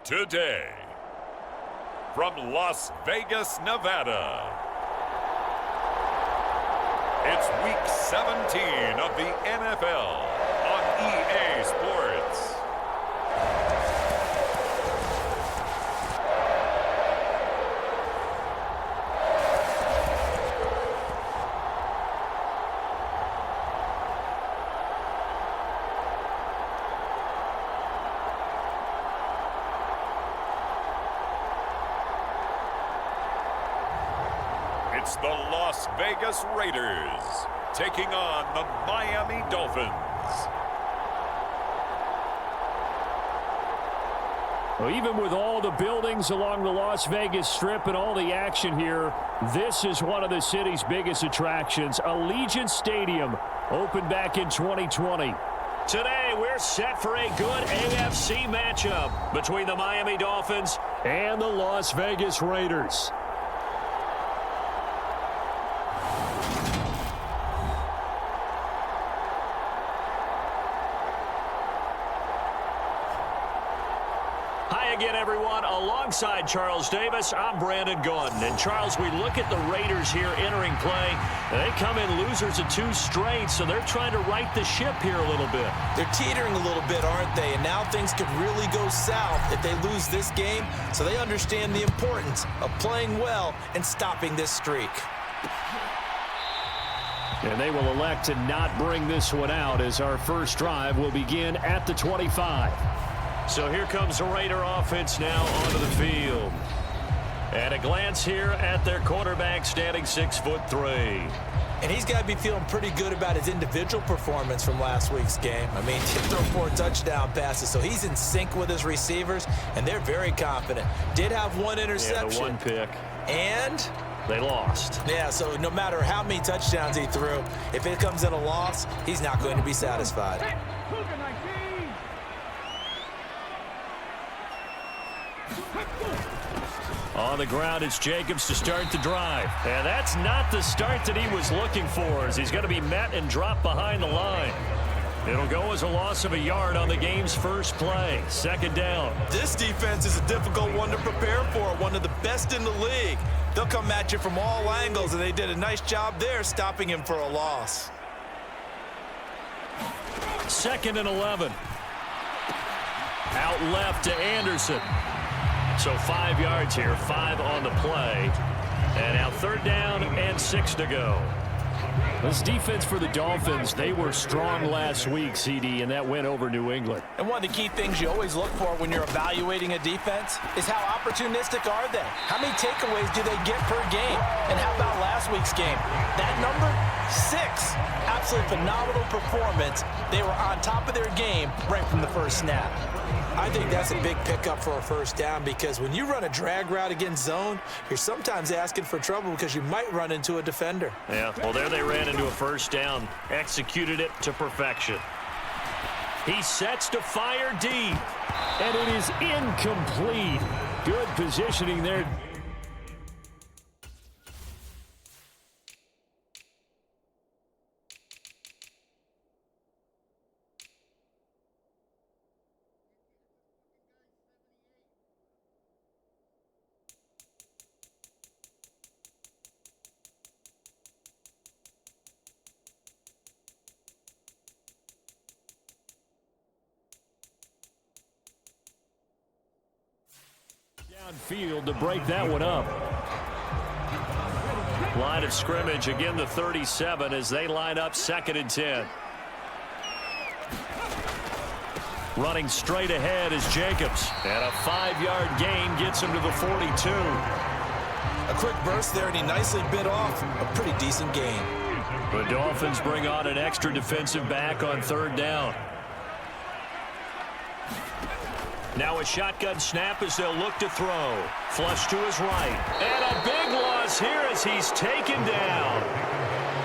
Today, from Las Vegas, Nevada, it's Week 17 of the NFL on EA Sports. It's the Las Vegas Raiders taking on the Miami Dolphins. Well, even with all the buildings along the Las Vegas Strip and all the action here, this is one of the city's biggest attractions. Allegiant Stadium opened back in 2020. Today, we're set for a good AFC matchup between the Miami Dolphins and the Las Vegas Raiders. Again, everyone, alongside Charles Davis, I'm Brandon Gordon. And Charles, we look at the Raiders here entering play. They come in losers of 2 straight, so they're trying to right the ship here a little bit. They're teetering a little bit, aren't they? And now things could really go south if they lose this game. So they understand the importance of playing well and stopping this streak. And they will elect to not bring this one out as our first drive will begin at the 25. So here comes the Raider offense now onto the field. And a glance here at their quarterback standing 6'3". And he's got to be feeling pretty good about his individual performance from last week's game. I mean, he threw 4 touchdown passes, so he's in sync with his receivers, and they're very confident. Did have 1 interception. Yeah, the 1 pick. And they lost. Yeah, so no matter how many touchdowns he threw, if it comes in a loss, he's not going to be satisfied. On the ground, it's Jacobs to start the drive. And that's not the start that he was looking for, as he's going to be met and dropped behind the line. It'll go as a loss of a yard on the game's first play. 2nd down. This defense is a difficult one to prepare for, one of the best in the league. They'll come at you from all angles, and they did a nice job there stopping him for a loss. 2nd and 11. Out left to Anderson. So 5 yards here, 5 on the play. And now 3rd down and 6 to go. This defense for the Dolphins, they were strong last week, CD, and that went over New England. And one of the key things you always look for when you're evaluating a defense is how opportunistic are they? How many takeaways do they get per game? And how about last week's game? That number, 6. Absolutely phenomenal performance. They were on top of their game right from the first snap. I think that's a big pickup for a 1st down, because when you run a drag route against zone, you're sometimes asking for trouble because you might run into a defender. Yeah, well, there they ran into a 1st down, executed it to perfection. He sets to fire deep, and it is incomplete. Good positioning there. Downfield to break that one up. Line of scrimmage, again the 37 as they line up 2nd and 10. Running straight ahead is Jacobs. And a 5-yard gain gets him to the 42. A quick burst there, and he nicely bit off a pretty decent gain. The Dolphins bring on an extra defensive back on 3rd down. Now a shotgun snap as they'll look to throw. Flush to his right. And a big loss here as he's taken down.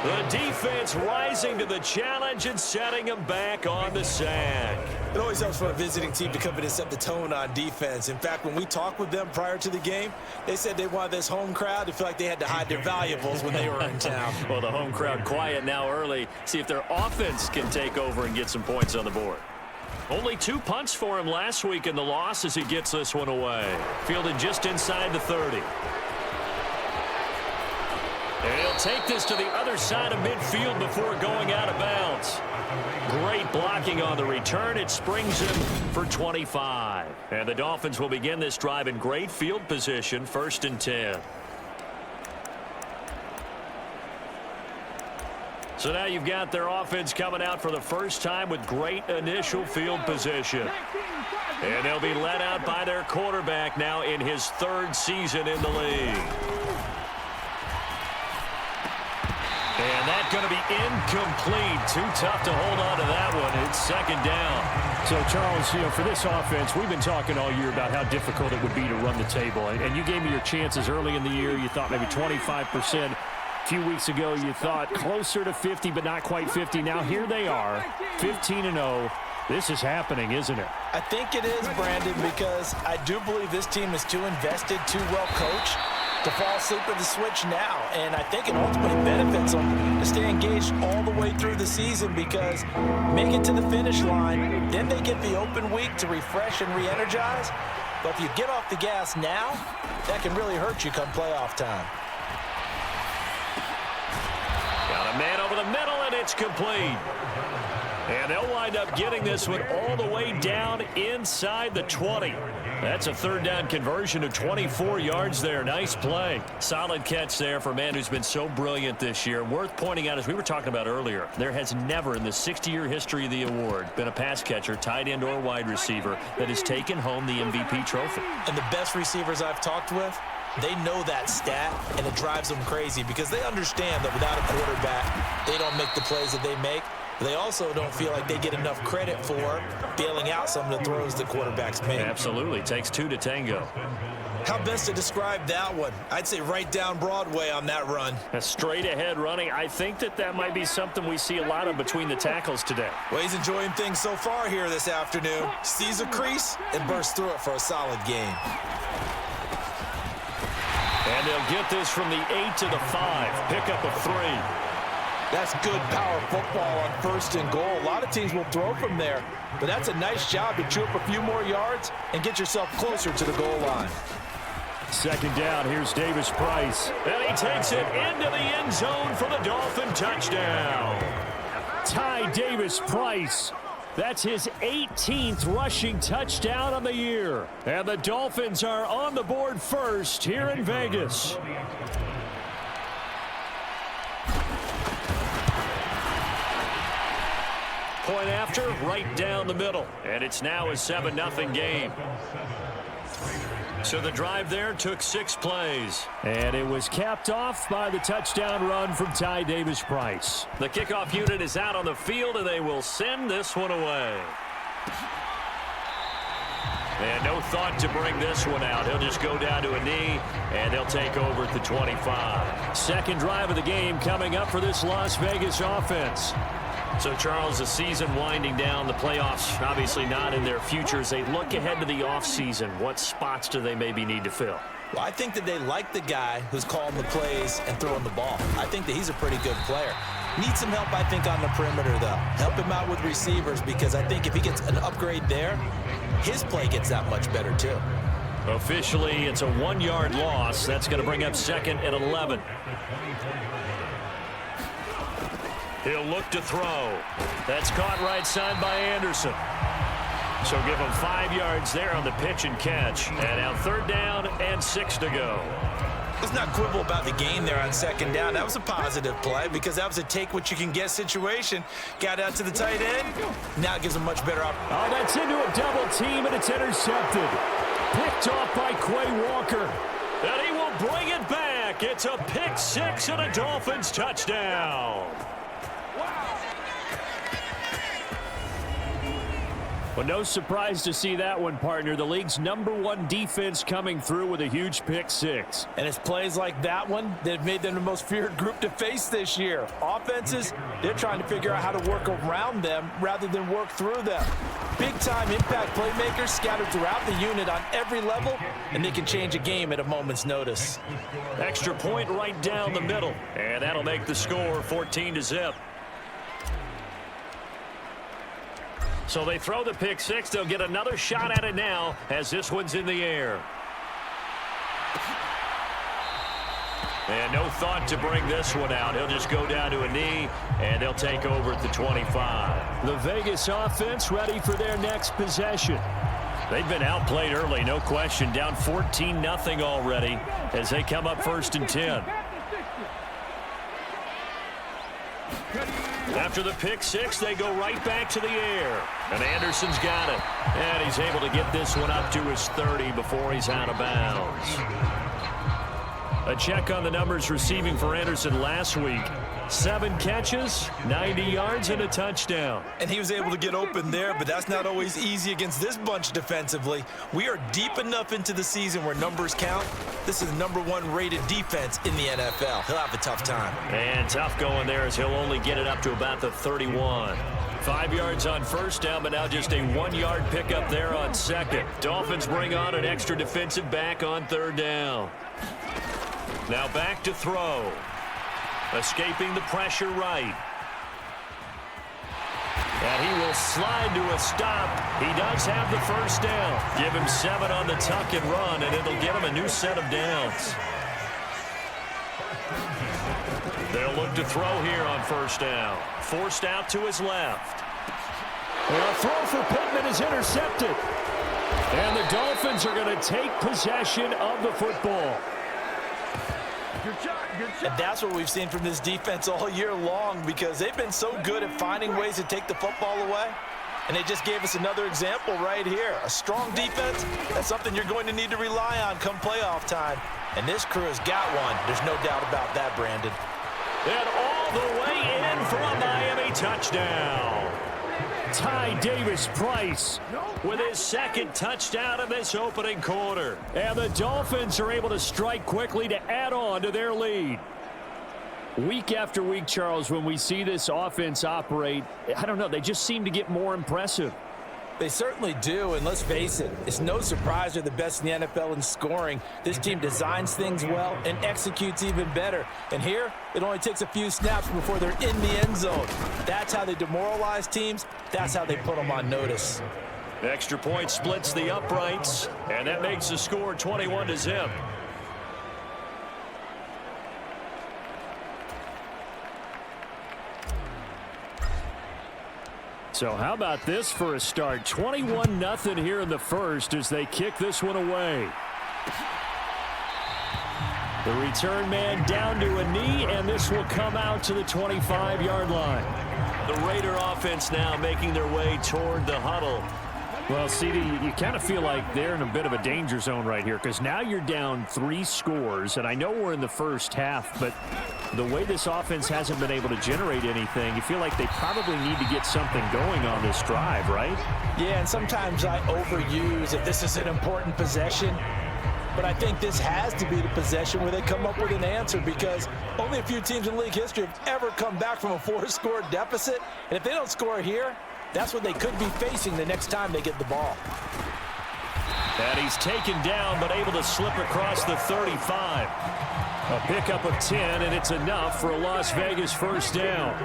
The defense rising to the challenge and setting him back on the sack. It always helps for a visiting team to come in and set the tone on defense. In fact, when we talked with them prior to the game, they said they wanted this home crowd to feel like they had to hide their valuables when they were in town. Well, the home crowd quiet now early. See if their offense can take over and get some points on the board. Only 2 punts for him last week in the loss as he gets this one away. Fielded just inside the 30. And he'll take this to the other side of midfield before going out of bounds. Great blocking on the return. It springs him for 25. And the Dolphins will begin this drive in great field position, 1st and 10. So now you've got their offense coming out for the first time with great initial field position. And they'll be led out by their quarterback now in his 3rd season in the league. And that's going to be incomplete. Too tough to hold on to that one. It's 2nd down. So, Charles, for this offense, we've been talking all year about how difficult it would be to run the table. And you gave me your chances early in the year. You thought maybe 25%. A few weeks ago, you thought closer to 50, but not quite 50. Now here they are, 15-0. This is happening, isn't it? I think it is, Brandon, because I do believe this team is too invested, too well coached to fall asleep at the switch now. And I think it ultimately benefits them to stay engaged all the way through the season because make it to the finish line, then they get the open week to refresh and re-energize. But if you get off the gas now, that can really hurt you come playoff time. Got a man over the middle, and it's complete. And they'll wind up getting this one all the way down inside the 20. That's a 3rd down conversion of 24 yards there. Nice play. Solid catch there for a man who's been so brilliant this year. Worth pointing out, as we were talking about earlier, there has never in the 60-year history of the award been a pass catcher, tight end, or wide receiver that has taken home the MVP trophy. And the best receivers I've talked with, they know that stat, and it drives them crazy because they understand that without a quarterback, they don't make the plays that they make. They also don't feel like they get enough credit for bailing out some of the throws the quarterbacks make. Absolutely. Takes 2 to tango. How best to describe that one? I'd say right down Broadway on that run. A straight ahead running. I think that might be something we see a lot of between the tackles today. Well, he's enjoying things so far here this afternoon. Sees a crease and bursts through it for a solid game. And they'll get this from the 8 to the 5. Pickup of 3. That's good power football on 1st and goal. A lot of teams will throw from there, but that's a nice job to chew up a few more yards and get yourself closer to the goal line. 2nd down, here's Davis Price. And he takes it into the end zone for the Dolphin touchdown. Ty Davis Price. That's his 18th rushing touchdown on the year. And the Dolphins are on the board first here in Vegas. Point after, right down the middle. And it's now a 7-0 game. So the drive there took 6 plays. And it was capped off by the touchdown run from Ty Davis Price. The kickoff unit is out on the field, and they will send this one away. And no thought to bring this one out. He'll just go down to a knee, and they'll take over at the 25. Second drive of the game coming up for this Las Vegas offense. So, Charles, the season winding down, the playoffs obviously not in their future. As they look ahead to the offseason, what spots do they maybe need to fill? Well, I think that they like the guy who's calling the plays and throwing the ball. I think that he's a pretty good player. Needs some help, I think, on the perimeter, though. Help him out with receivers because I think if he gets an upgrade there, his play gets that much better, too. Officially, it's a 1-yard loss. That's going to bring up 2nd and 11. He'll look to throw. That's caught right side by Anderson. So give him 5 yards there on the pitch and catch. And now 3rd down and 6 to go. Let's not quibble about the gain there on 2nd down. That was a positive play because that was a take-what-you-can-get situation. Got out to the tight end. Now it gives him much better opportunity. Oh, that's into a double team, and it's intercepted. Picked off by Quay Walker. And he will bring it back. It's a pick 6 and a Dolphins touchdown. Well, no surprise to see that one, partner. The league's #1 defense coming through with a huge pick 6. And it's plays like that one that have made them the most feared group to face this year. Offenses, they're trying to figure out how to work around them rather than work through them. Big-time impact playmakers scattered throughout the unit on every level, and they can change a game at a moment's notice. Extra point right down the middle. And that'll make the score 14-0. So they throw the pick six. They'll get another shot at it now as this one's in the air. And no thought to bring this one out. He'll just go down to a knee, and they'll take over at the 25. The Vegas offense ready for their next possession. They've been outplayed early, no question. Down 14-0 already as they come up 1st and 10. After the pick six, they go right back to the air. And Anderson's got it. And he's able to get this one up to his 30 before he's out of bounds. A check on the numbers receiving for Anderson last week. 7 catches, 90 yards, and a touchdown. And he was able to get open there, but that's not always easy against this bunch defensively. We are deep enough into the season where numbers count. This is the #1 rated defense in the NFL. He'll have a tough time. And tough going there as he'll only get it up to about the 31. 5 yards on first down, but now just a 1-yard pickup there on second. Dolphins bring on an extra defensive back on 3rd down. Now back to throw. Escaping the pressure right. And he will slide to a stop. He does have the first down. Give him 7 on the tuck and run, and it'll get him a new set of downs. They'll look to throw here on 1st down. Forced out to his left. A throw for Pittman is intercepted. And the Dolphins are going to take possession of the football. And that's what we've seen from this defense all year long, because they've been so good at finding ways to take the football away. And they just gave us another example right here. A strong defense, that's something you're going to need to rely on come playoff time. And this crew has got one. There's no doubt about that, Brandon. And all the way in for a Miami touchdown. Ty Davis-Price with his 2nd touchdown in this opening quarter. And the Dolphins are able to strike quickly to add on to their lead. Week after week, Charles, when we see this offense operate, I don't know, they just seem to get more impressive. They certainly do, and let's face it, it's no surprise they're the best in the NFL in scoring. This team designs things well and executes even better. And here, it only takes a few snaps before they're in the end zone. That's how they demoralize teams. That's how they put them on notice. Extra point splits the uprights, and that makes the score 21-0. So how about this for a start? 21-0 here in the first as they kick this one away. The return man down to a knee, and this will come out to the 25-yard line. The Raider offense now making their way toward the huddle. Well, CD, you kind of feel like they're in a bit of a danger zone right here because now you're down 3 scores, and I know we're in the first half, but the way this offense hasn't been able to generate anything, you feel like they probably need to get something going on this drive, right? Yeah, and sometimes I overuse if this is an important possession, but I think this has to be the possession where they come up with an answer, because only a few teams in league history have ever come back from a 4-score deficit, and if they don't score here, that's what they could be facing the next time they get the ball. And he's taken down, but able to slip across the 35. A pickup of 10, and it's enough for a Las Vegas first down.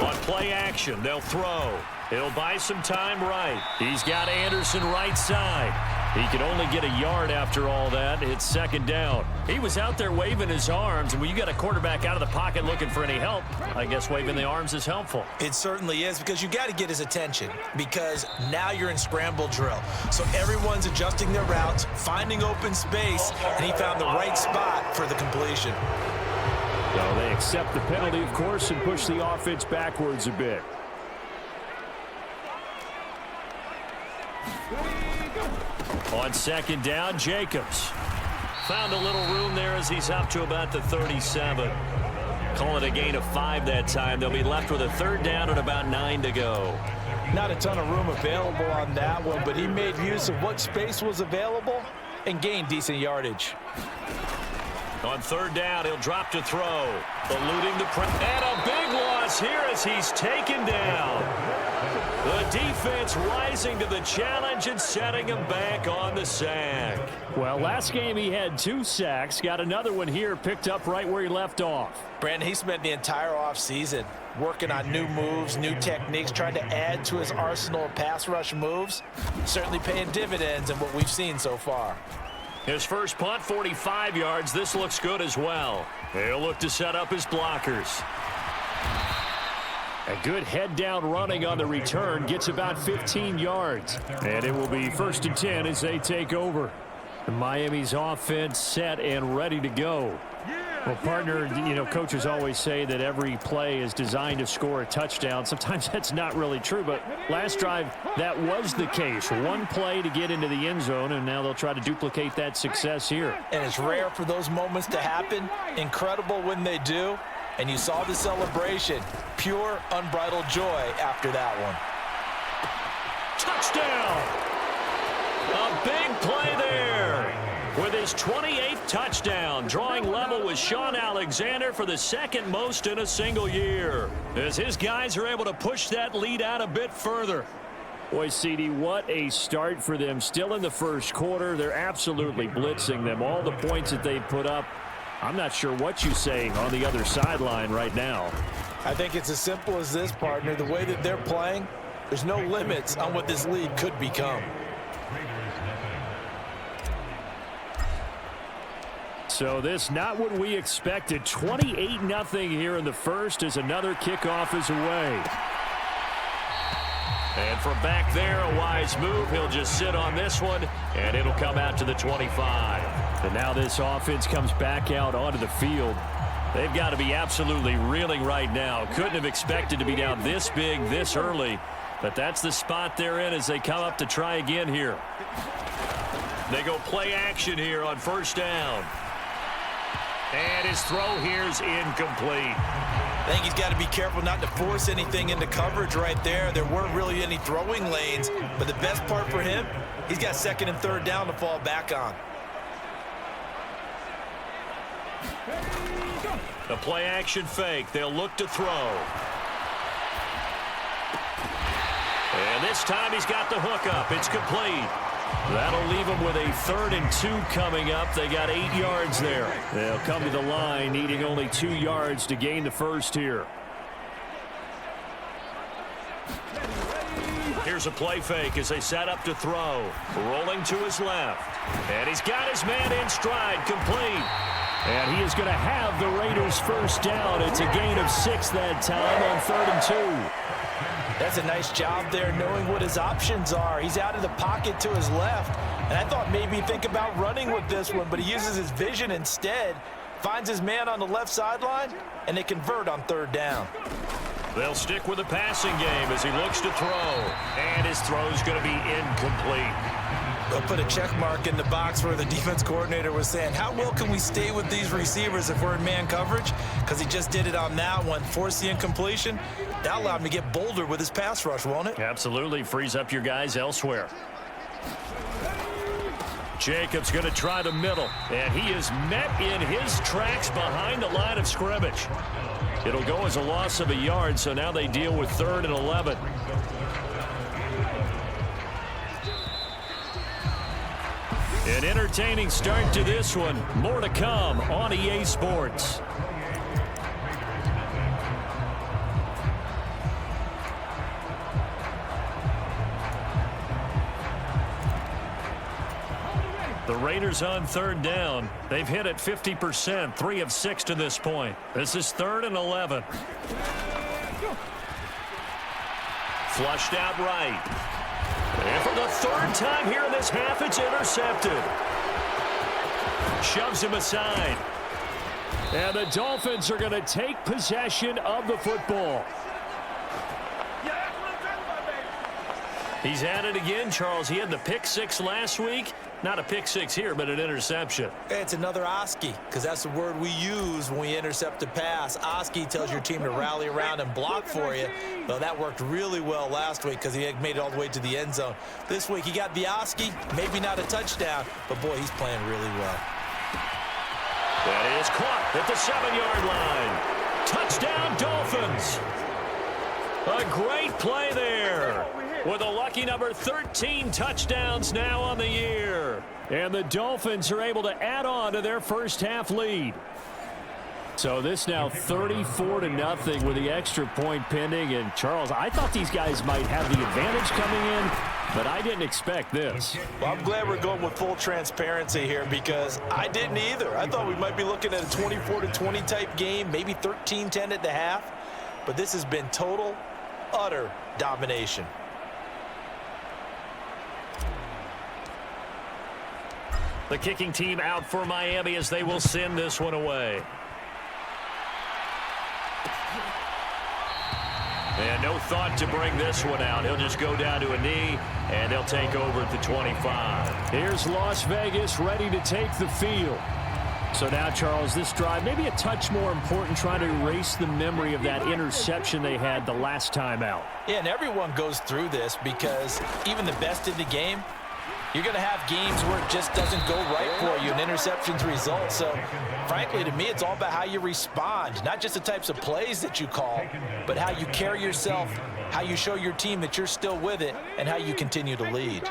On play action, they'll throw. It'll buy some time right. He's got Anderson right side. He can only get a yard after all that. It's 2nd down. He was out there waving his arms, and when you got a quarterback out of the pocket looking for any help, I guess waving the arms is helpful. It certainly is, because you got to get his attention, because now you're in scramble drill. So everyone's adjusting their routes, finding open space, and he found the right spot for the completion. So they accept the penalty, of course, and push the offense backwards a bit. On 2nd down, Jacobs found a little room there as he's up to about the 37. Call it a gain of 5 that time. They'll be left with a 3rd down and about 9 to go. Not a ton of room available on that one, but he made use of what space was available and gained decent yardage. On 3rd down, he'll drop to throw. Eluding the press. And a big one. across here as he's taken down. The defense rising to the challenge and setting him back on the sack. Well, last game he had 2 sacks. Got another one here, picked up right where he left off. Brandon, he spent the entire offseason working on new moves, new techniques, trying to add to his arsenal of pass rush moves. Certainly paying dividends in what we've seen so far. His first punt, 45 yards. This looks good as well. He'll look to set up his blockers. A good head-down running on the return. Gets about 15 yards. And it will be 1st and 10 as they take over. Miami's offense set and ready to go. Well, partner, you know, coaches always say that every play is designed to score a touchdown. Sometimes that's not really true, but last drive, that was the case. One play to get into the end zone, and now they'll try to duplicate that success here. And it's rare for those moments to happen. Incredible when they do. And you saw the celebration. Pure, unbridled joy after that one. Touchdown! A big play there. With his 28th touchdown, drawing level with Sean Alexander for the second most in a single year. As his guys are able to push that lead out a bit further. Boy, CD, what a start for them. Still in the first quarter. They're absolutely blitzing them. All the points that they put up. I'm not sure what you're saying on the other sideline right now. I think it's as simple as this, partner. The way that they're playing, there's no limits on what this lead could become. So this not what we expected. 28-0 here in the first as another kickoff is away. And from back there, a wise move. He'll just sit on this one, and it'll come out to the 25. And now this offense comes back out onto the field. They've got to be absolutely reeling right now. Couldn't have expected to be down this big, this early. But that's the spot they're in as they come up to try again here. They go play action here on 1st down. And his throw here's incomplete. I think he's got to be careful not to force anything into coverage right there. There weren't really any throwing lanes. But the best part for him, he's got 2nd and 3rd down to fall back on. The play action fake. They'll look to throw. And this time he's got the hook up. It's complete. That'll leave them with a 3rd and 2 coming up. They got 8 yards there. They'll come to the line needing only 2 yards to gain the first here. Here's a play fake as they set up to throw. Rolling to his left. And he's got his man in stride. Complete. And he is going to have the Raiders' first down. It's a gain of 6 that time on 3rd and 2. That's a nice job there knowing what his options are. He's out of the pocket to his left. And I thought maybe think about running with this one, but he uses his vision instead. Finds his man on the left sideline, and they convert on 3rd down. They'll stick with the passing game as he looks to throw. And his throw's going to be incomplete. They'll put a check mark in the box where the defense coordinator was saying, how well can we stay with these receivers if we're in man coverage? Because he just did it on that one. Force the incompletion. That allowed him to get bolder with his pass rush, won't it? Absolutely. Frees up your guys elsewhere. Jacobs going to try the middle. And he is met in his tracks behind the line of scrimmage. It'll go as a loss of a yard, so now they deal with 3rd and 11. An entertaining start to this one. More to come on EA Sports. The Raiders on 3rd down. They've hit it 50%, 3 of 6 to this point. This is 3rd and 11. Flushed out right. And for the 3rd time here in this half, it's intercepted. Shoves him aside. And the Dolphins are going to take possession of the football. He's at it again, Charles. He had the pick 6 last week. Not a pick 6 here, but an interception. It's another Oski, because that's the word we use when we intercept a pass. Oski tells your team to rally around and block for you. Well, that worked really well last week because he had made it all the way to the end zone. This week he got the Oski, maybe not a touchdown, but boy, he's playing really well. That is caught at the 7-yard line. Touchdown, Dolphins. A great play there with a lucky number 13 touchdowns now on the year. And the Dolphins are able to add on to their first half lead. So this now 34-0 with the extra point pending. And Charles, I thought these guys might have the advantage coming in, but I didn't expect this. Well, I'm glad we're going with full transparency here because I didn't either. I thought we might be looking at a 24-20 type game, maybe 13-10 at the half. But this has been total, utter domination. The kicking team out for Miami as they will send this one away. And no thought to bring this one out. He'll just go down to a knee, and they'll take over at the 25. Here's Las Vegas ready to take the field. So now, Charles, this drive maybe a touch more important, trying to erase the memory of that interception they had the last time out. Yeah, and everyone goes through this because even the best in the game, you're going to have games where it just doesn't go right for you and interceptions result. So, frankly, to me, it's all about how you respond, not just the types of plays that you call, but how you carry yourself, how you show your team that you're still with it, and how you continue to lead.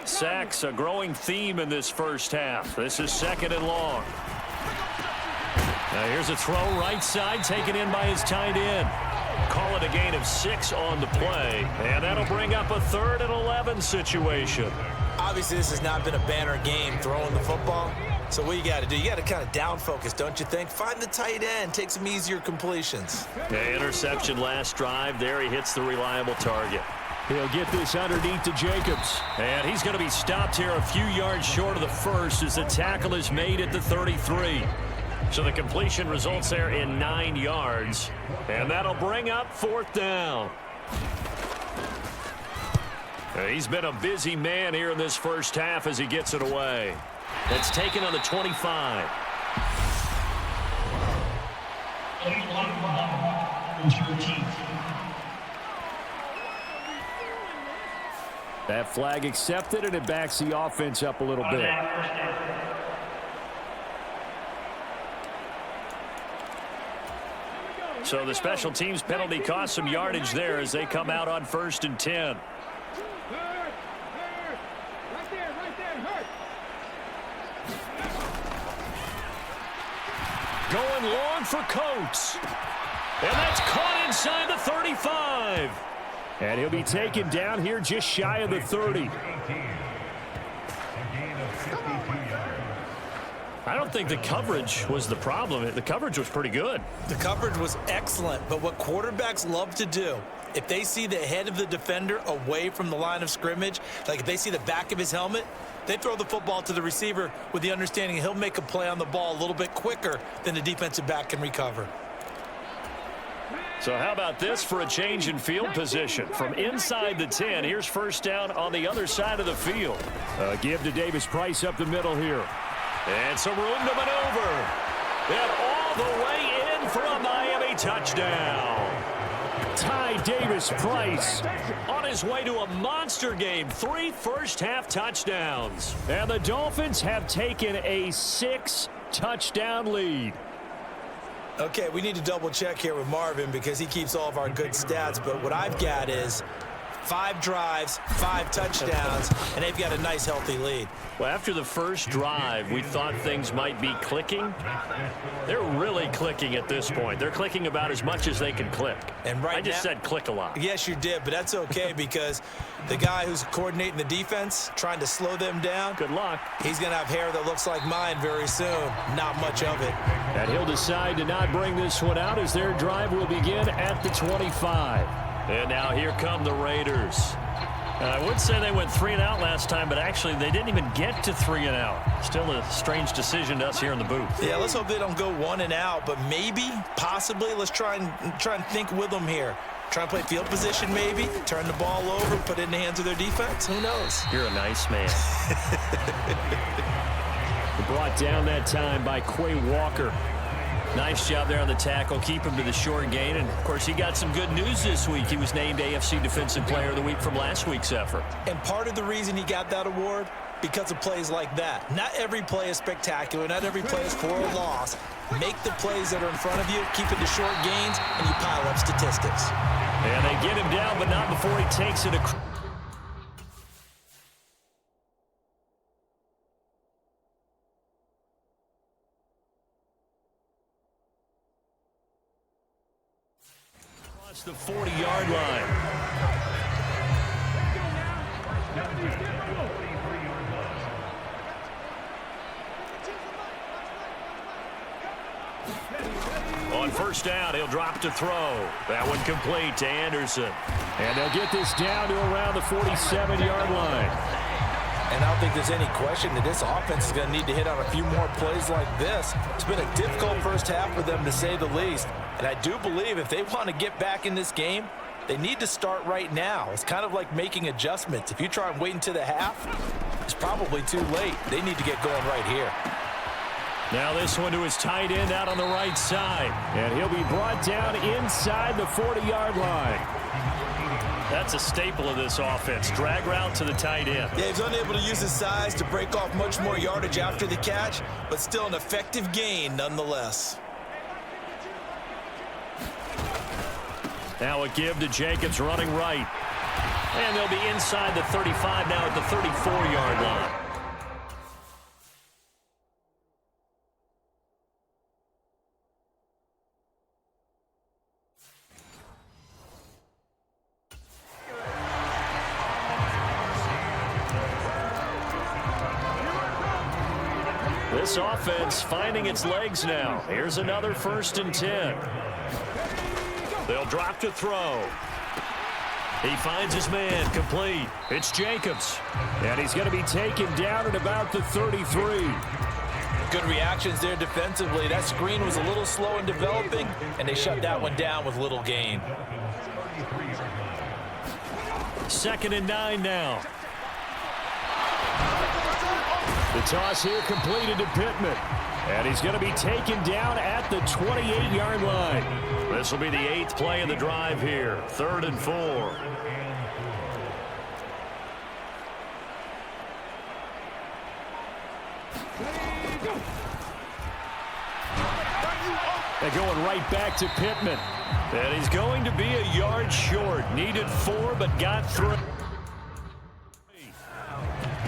Sacks, a growing theme in this first half. This is 2nd and long. Now here's a throw right side, taken in by his tight end. Call it a gain of 6 on the play, and that'll bring up a 3rd and 11 situation. Obviously, this has not been a banner game throwing the football. So what you got to do, you got to kind of down focus, don't you think? Find the tight end, take some easier completions. Yeah, interception last drive. There he hits the reliable target. He'll get this underneath to Jacobs. And he's going to be stopped here a few yards short of the first as the tackle is made at the 33. So the completion results there in 9 yards. And that'll bring up 4th down. He's been a busy man here in this first half as he gets it away. That's taken on the 25. That flag accepted, and it backs the offense up a little bit. So the special teams penalty cost some yardage there as they come out on 1st and 10. Going long for Coates. And that's caught inside the 35. And he'll be taken down here just shy of the 30. I don't think the coverage was the problem. The coverage was pretty good. The coverage was excellent, but what quarterbacks love to do, if they see the head of the defender away from the line of scrimmage, like if they see the back of his helmet, they throw the football to the receiver with the understanding he'll make a play on the ball a little bit quicker than the defensive back can recover. So how about this for a change in field position? From inside the 10, here's 1st down on the other side of the field. Give to Davis Price up the middle here. And some room to maneuver. And all the way in for a Miami touchdown. Ty Davis Price on his way to a monster game. 3 first-half touchdowns. And the Dolphins have taken a 6-touchdown lead. Okay, we need to double check here with Marvin because he keeps all of our good stats. But what I've got is 5 drives, 5 touchdowns, and they've got a nice, healthy lead. Well, after the first drive, we thought things might be clicking. They're really clicking at this point. They're clicking about as much as they can click. And right I just said click a lot. Yes, you did, but that's okay because the guy who's coordinating the defense, trying to slow them down, good luck. He's going to have hair that looks like mine very soon. Not much of it. And he'll decide to not bring this one out as their drive will begin at the 25. And now here come the Raiders. I would say they went 3 and out last time, but actually they didn't even get to 3 and out. Still a strange decision to us here in the booth. Yeah, let's hope they don't go 1 and out, but maybe, possibly, let's try and think with them here. Try and play field position maybe, turn the ball over, put it in the hands of their defense. Who knows? You're a nice man. Brought down that time by Quay Walker. Nice job there on the tackle. Keep him to the short gain. And, of course, he got some good news this week. He was named AFC Defensive Player of the Week from last week's effort. And part of the reason he got that award because of plays like that. Not every play is spectacular. Not every play is for a loss. Make the plays that are in front of you, keep it to short gains, and you pile up statistics. And they get him down, but not before he takes it across. The 40-yard line. On first down, he'll drop to throw. That one complete to Anderson. And they'll get this down to around the 47-yard line. And I don't think there's any question that this offense is going to need to hit on a few more plays like this. It's been a difficult first half for them, to say the least. And I do believe if they want to get back in this game, they need to start right now. It's kind of like making adjustments. If you try and wait until the half, it's probably too late. They need to get going right here. Now this one to his tight end out on the right side. And he'll be brought down inside the 40-yard line. That's a staple of this offense. Drag route to the tight end. Yeah, he's unable to use his size to break off much more yardage after the catch, but still an effective gain nonetheless. Now a give to Jacobs running right. And they'll be inside the 35 now at the 34-yard line. This offense finding its legs now. Here's another 1st and 10. They'll drop to throw. He finds his man, complete. It's Jacobs. And he's going to be taken down at about the 33. Good reactions there defensively. That screen was a little slow in developing, and they shut that one down with little gain. 2nd and 9 now. The toss here completed to Pittman. And he's going to be taken down at the 28-yard line. This will be the 8th play of the drive here. 3rd and 4. They're going right back to Pittman. And he's going to be a yard short. Needed 4, but got 3.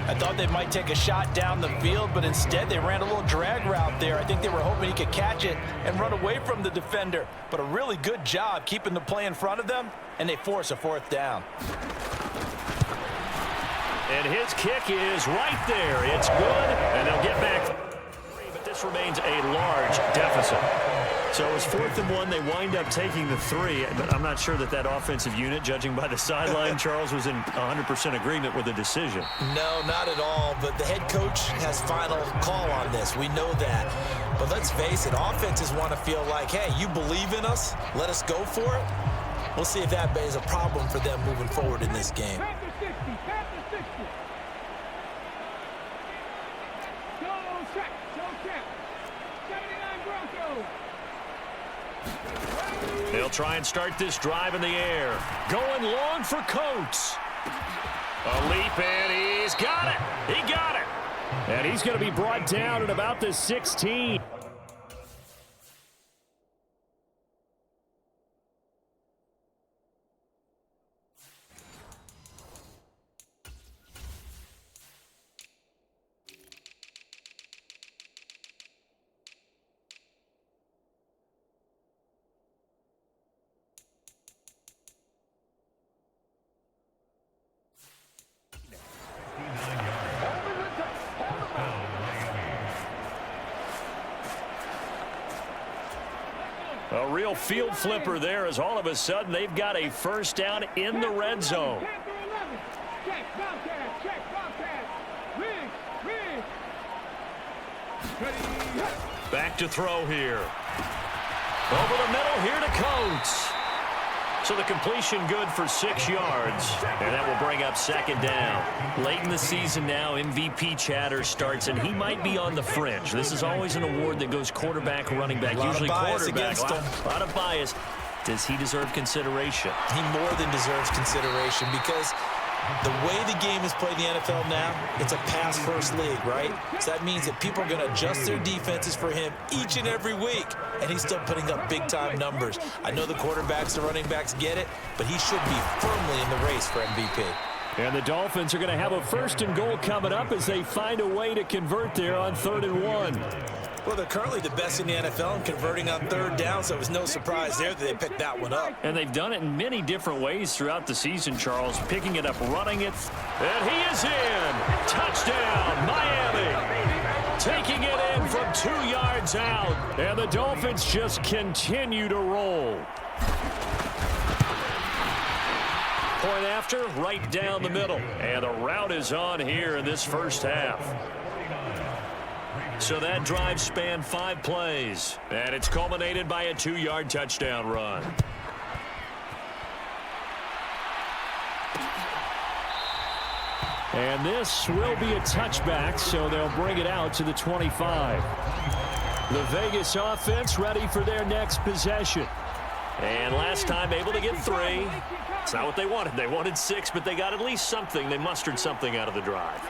I thought they might take a shot down the field, but instead they ran a little drag route there. I think they were hoping he could catch it and run away from the defender. But a really good job keeping the play in front of them, and they force a 4th down. And his kick is right there. It's good, and they'll get back. But this remains a large deficit. So it's 4th and 1. They wind up taking the 3. But I'm not sure that that offensive unit, judging by the sideline, Charles, was in 100% agreement with the decision. No, not at all. But the head coach has final call on this. We know that. But let's face it, offenses want to feel like, hey, you believe in us? Let us go for it. We'll see if that is a problem for them moving forward in this game. They'll try and start this drive in the air. Going long for Coates. A leap, and he's got it. He got it. And he's going to be brought down at about the 16. A real field flipper there, as all of a sudden they've got a 1st down in the red zone. Back to throw here. Over the middle here to Coates. So the completion good for 6 yards. And that will bring up 2nd down. Late in the season now, MVP chatter starts, and he might be on the fringe. This is always an award that goes quarterback, running back, usually quarterback. A lot of bias. Does he deserve consideration? He more than deserves consideration because The way the game is played in the NFL now, it's a pass-first league, right? So that means that people are going to adjust their defenses for him each and every week, and he's still putting up big-time numbers. I know the quarterbacks, the running backs get it, but he should be firmly in the race for MVP. And the Dolphins are going to have a 1st and goal coming up as they find a way to convert there on 3rd and 1. Well, they're currently the best in the NFL in converting on 3rd down, so it was no surprise there that they picked that one up. And they've done it in many different ways throughout the season, Charles. Picking it up, running it, and he is in. Touchdown, Miami. Taking it in from 2 yards out. And the Dolphins just continue to roll. Point after, right down the middle. And the route is on here in this first half. So that drive spanned 5 plays. And it's culminated by a 2-yard touchdown run. And this will be a touchback, so they'll bring it out to the 25. The Vegas offense ready for their next possession. And last time able to get 3. It's not what they wanted. They wanted 6, but they got at least something. They mustered something out of the drive.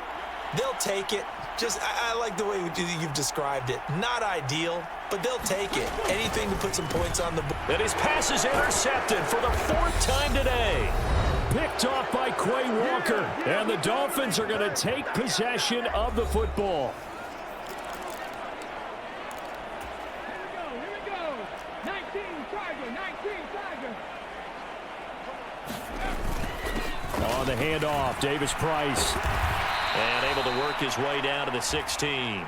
They'll take it. I like the way you've described it. Not ideal, but they'll take it. Anything to put some points on the board. And his pass is intercepted for the 4th time today. Picked off by Quay Walker. And the Dolphins are going to take possession of the football. Here we go. 19 Tiger. On the handoff, Davis Price. And able to work his way down to the 16.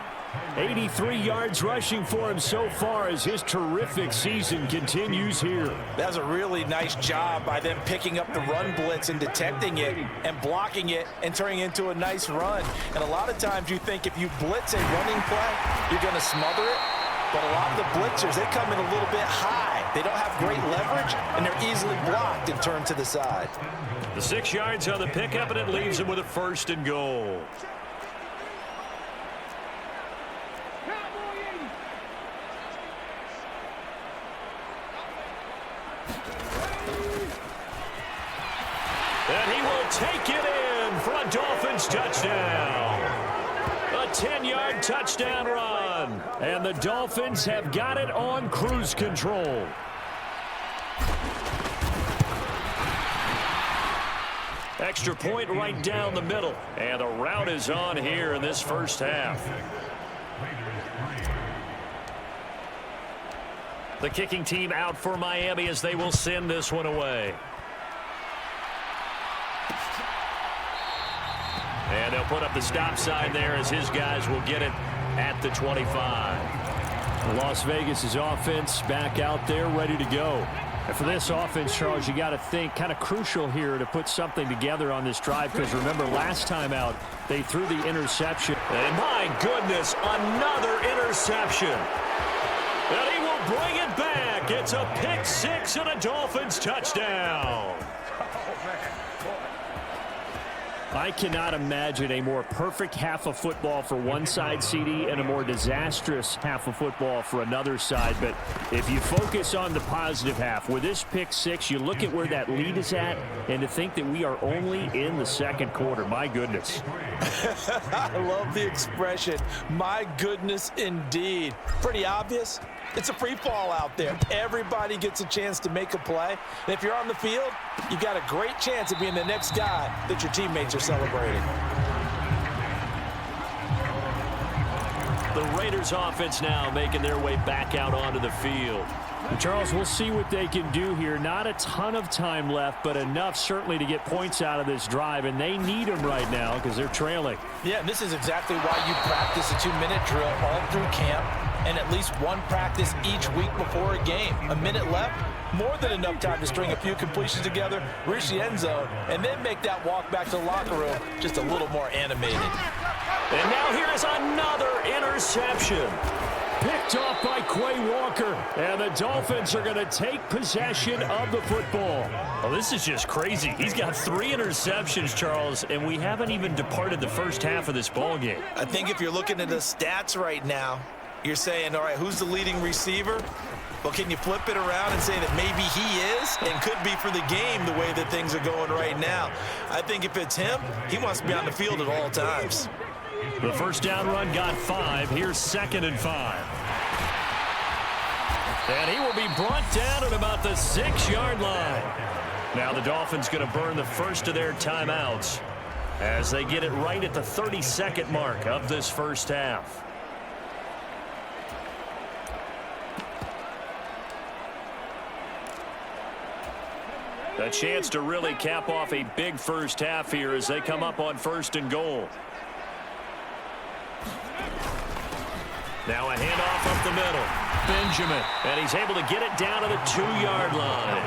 83 yards rushing for him so far as his terrific season continues here. That's a really nice job by them picking up the run blitz and detecting it and blocking it and turning it into a nice run. And a lot of times you think if you blitz a running play, you're going to smother it. But a lot of the blitzers, they come in a little bit high. They don't have great leverage, and they're easily blocked and turned to the side. The 6 yards on the pickup, and it leaves him with a 1st and goal. And he will take it in for a Dolphins touchdown. A 10-yard touchdown run. And the Dolphins have got it on cruise control. Extra point right down the middle. And the route is on here in this first half. The kicking team out for Miami as they will send this one away. And they'll put up the stop sign there as his guys will get it at the 25. Las Vegas's offense back out there ready to go. And for this offense, Charles, you got to think kind of crucial here to put something together on this drive, because remember last time out they threw the interception. And my goodness, another interception. And he will bring it back. It's a pick 6 and a Dolphins touchdown. I cannot imagine a more perfect half of football for one side, CD, and a more disastrous half of football for another side. But if you focus on the positive half, with this pick 6, you look at where that lead is at, and to think that we are only in the 2nd quarter. My goodness. I love the expression, my goodness indeed. Pretty obvious. It's a free fall out there. Everybody gets a chance to make a play. And if you're on the field, you've got a great chance of being the next guy that your teammates are celebrating. The Raiders offense now making their way back out onto the field. Charles, we'll see what they can do here. Not a ton of time left, but enough certainly to get points out of this drive, and they need them right now because they're trailing. Yeah, and this is exactly why you practice a 2-minute drill all through camp and at least one practice each week before a game. A minute left, more than enough time to string a few completions together, reach the end zone, and then make that walk back to the locker room just a little more animated. And now here is another interception. Picked off by Quay Walker. And the Dolphins are going to take possession of the football. Well, this is just crazy. He's got 3 interceptions, Charles, and we haven't even departed the first half of this ball game. I think if you're looking at the stats right now, you're saying, all right, who's the leading receiver? Well, can you flip it around and say that maybe he is and could be for the game the way that things are going right now? I think if it's him, he wants to be on the field at all times. The first down run got 5. Here's 2nd and 5. And he will be brought down at about the 6-yard line. Now the Dolphins going to burn the first of their timeouts as they get it right at the 32nd mark of this first half. A chance to really cap off a big first half here as they come up on 1st and goal. Now a handoff up the middle. Benjamin. And he's able to get it down to the 2-yard line.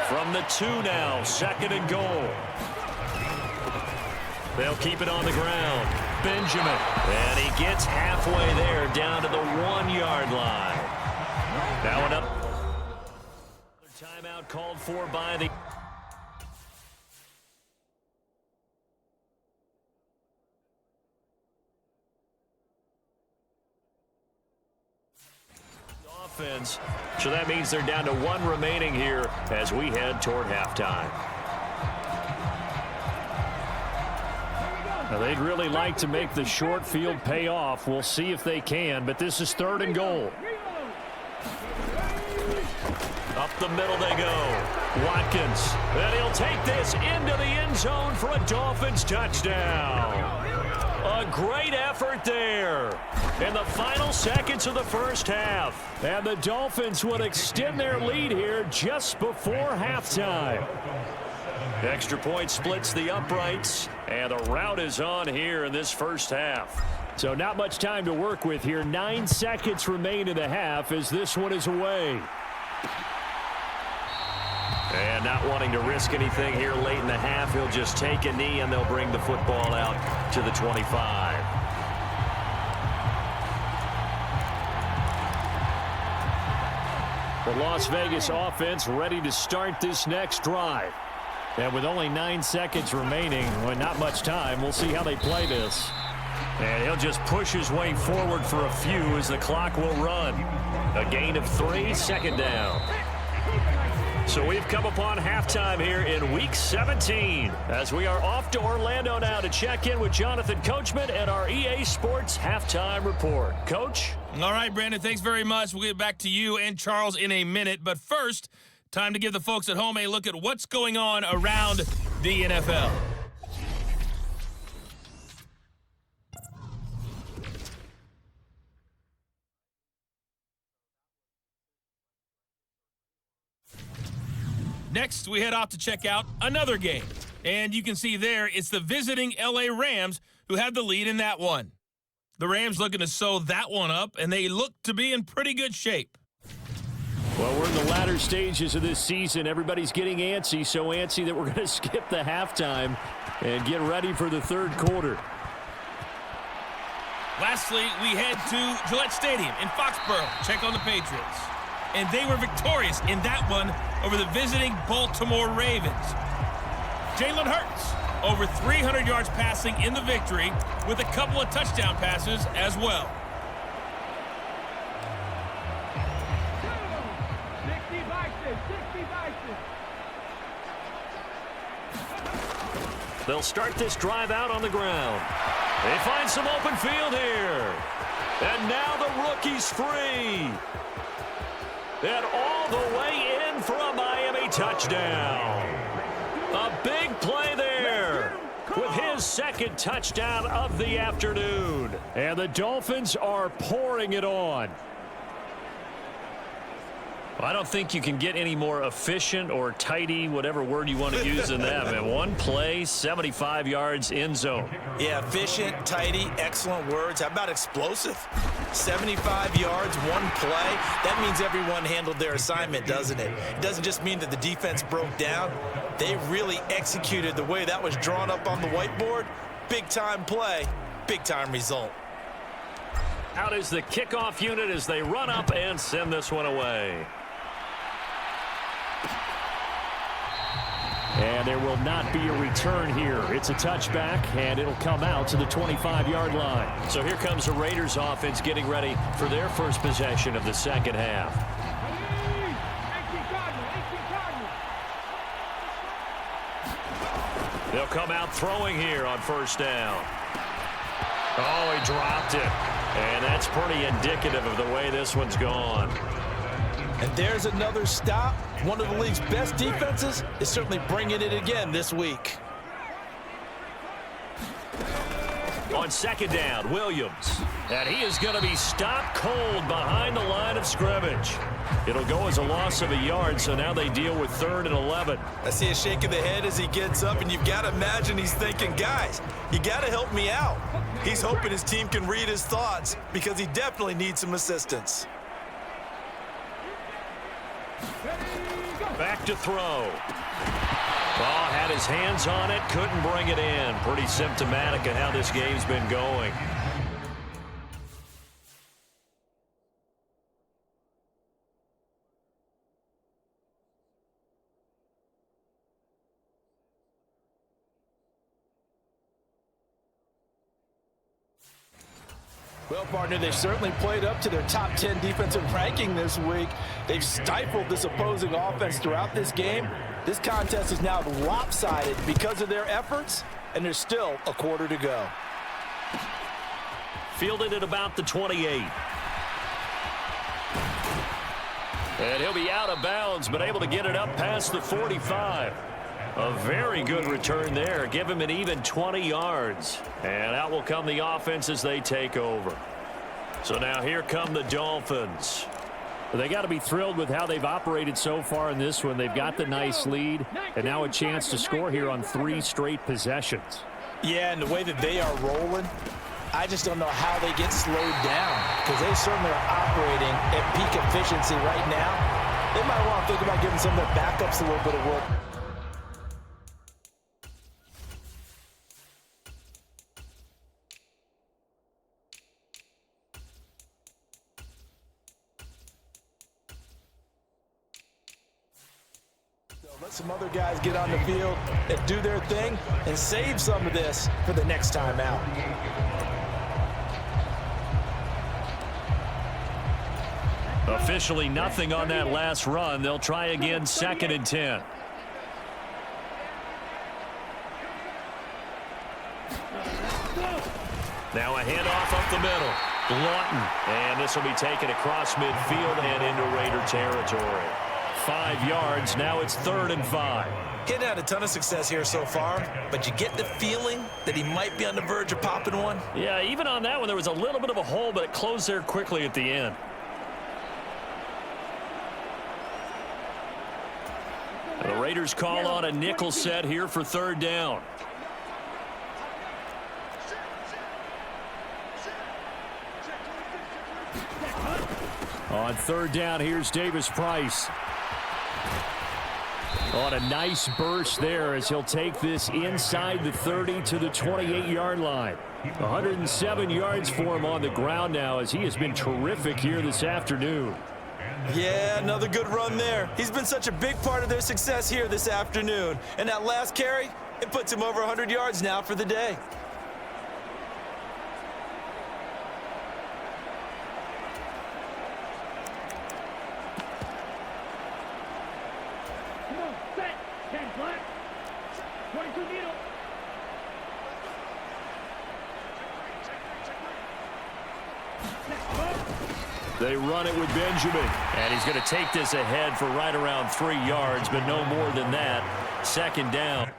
From the 2 now, 2nd and goal. They'll keep it on the ground. Benjamin. And he gets halfway there down to the 1-yard line. Now another timeout called for by the offense. So that means they're down to 1 remaining here as we head toward halftime. Now they'd really like to make the short field pay off. We'll see if they can, but this is 3rd and goal. Up the middle they go. Watkins. And he'll take this into the end zone for a Dolphins touchdown. A great effort there in the final seconds of the first half. And the Dolphins would extend their lead here just before halftime. Extra point splits the uprights, and a rout is on here in this first half. So not much time to work with here. 9 seconds remain in the half as this one is away. And not wanting to risk anything here late in the half, he'll just take a knee and they'll bring the football out to the 25. The Las Vegas offense ready to start this next drive. And with only 9 seconds remaining, well, not much time, we'll see how they play this. And he'll just push his way forward for a few as the clock will run. A gain of 3, 2nd down. So we've come upon halftime here in Week 17 as we are off to Orlando now to check in with Jonathan Coachman and our EA Sports Halftime Report. Coach? All right, Brandon, thanks very much. We'll get back to you and Charles in a minute. But first, time to give the folks at home a look at what's going on around the NFL. Next, we head off to check out another game. And you can see there, it's the visiting LA Rams who have the lead in that one. The Rams looking to sew that one up, and they look to be in pretty good shape. Well, we're in the latter stages of this season. Everybody's getting antsy, so antsy that we're going to skip the halftime and get ready for the 3rd quarter. Lastly, we head to Gillette Stadium in Foxborough. Check on the Patriots. And they were victorious in that one over the visiting Baltimore Ravens. Jalen Hurts, over 300 yards passing in the victory with a couple of touchdown passes as well. They'll start this drive out on the ground. They find some open field here. And now the rookie's free. And all the way in for a Miami touchdown. A big play there with his 2nd touchdown of the afternoon. And the Dolphins are pouring it on. I don't think you can get any more efficient or tidy, whatever word you want to use in that. Man, one play, 75 yards in zone. Yeah, efficient, tidy, excellent words. How about explosive? 75 yards, one play. That means everyone handled their assignment, doesn't it? It doesn't just mean that the defense broke down. They really executed the way that was drawn up on the whiteboard. Big-time play, big-time result. Out is the kickoff unit as they run up and send this one away. And there will not be a return here. It's a touchback, and it'll come out to the 25-yard line. So here comes the Raiders offense getting ready for their first possession of the second half. They'll come out throwing here on first down. Oh, he dropped it. And that's pretty indicative of the way this one's gone. And there's another stop. One of the league's best defenses is certainly bringing it again this week. On second down, Williams. And he is going to be stopped cold behind the line of scrimmage. It'll go as a loss of a yard, so now they deal with 3rd and 11. I see a shake of the head as he gets up, and you've got to imagine he's thinking, guys, you got to help me out. He's hoping his team can read his thoughts because he definitely needs some assistance. Back to throw. Ball had his hands on it, couldn't bring it in. Pretty symptomatic of how this game's been going. Well, partner, they've certainly played up to their top 10 defensive ranking this week. They've stifled this opposing offense throughout this game. This contest is now lopsided because of their efforts, and there's still a quarter to go. Fielded at about the 28. And he'll be out of bounds, but able to get it up past the 45. A very good return there. Give him an even 20 yards. And out will come the offense as they take over. So now here come the Dolphins. They got to be thrilled with how they've operated so far in this one. They've got the nice lead, and now a chance to score here on 3 straight possessions. Yeah, and the way that they are rolling, I just don't know how they get slowed down because they certainly are operating at peak efficiency right now. They might want to think about giving some of their backups a little bit of work. Let some other guys get on the field and do their thing and save some of this for the next time out. Officially nothing on that last run. They'll try again 2nd and 10. Now a handoff up the middle. Lawton. And this will be taken across midfield and into Raider territory. 5 yards. Now it's 3rd and 5. He's had a ton of success here so far, but you get the feeling that he might be on the verge of popping one. Yeah, even on that one, there was a little bit of a hole, but it closed there quickly at the end. The Raiders call on a nickel set here for 3rd down. On 3rd down, here's Davis Price. On a nice burst there as he'll take this inside the 30 to the 28-yard line. 107 yards for him on the ground now as he has been terrific here this afternoon. Yeah, another good run there. He's been such a big part of their success here this afternoon. And that last carry, it puts him over 100 yards now for the day. Come on, set. 10 flat. 22 needle. They run it with Benjamin. And he's going to take this ahead for right around 3 yards, but no more than that. 2nd down.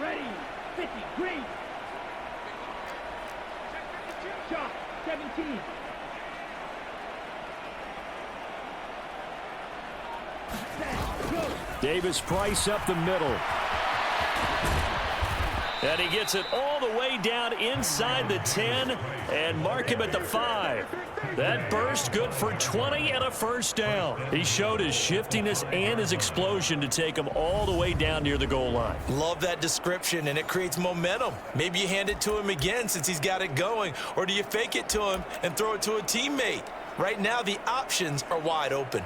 Ready. 50. Green. Shot. 17. Set. Go. Davis Price up the middle. And he gets it all the way down inside the 10 and mark him at the 5. That burst good for 20 and a first down. He showed his shiftiness and his explosion to take him all the way down near the goal line. Love that description, and it creates momentum. Maybe you hand it to him again since he's got it going, or do you fake it to him and throw it to a teammate? Right now, the options are wide open.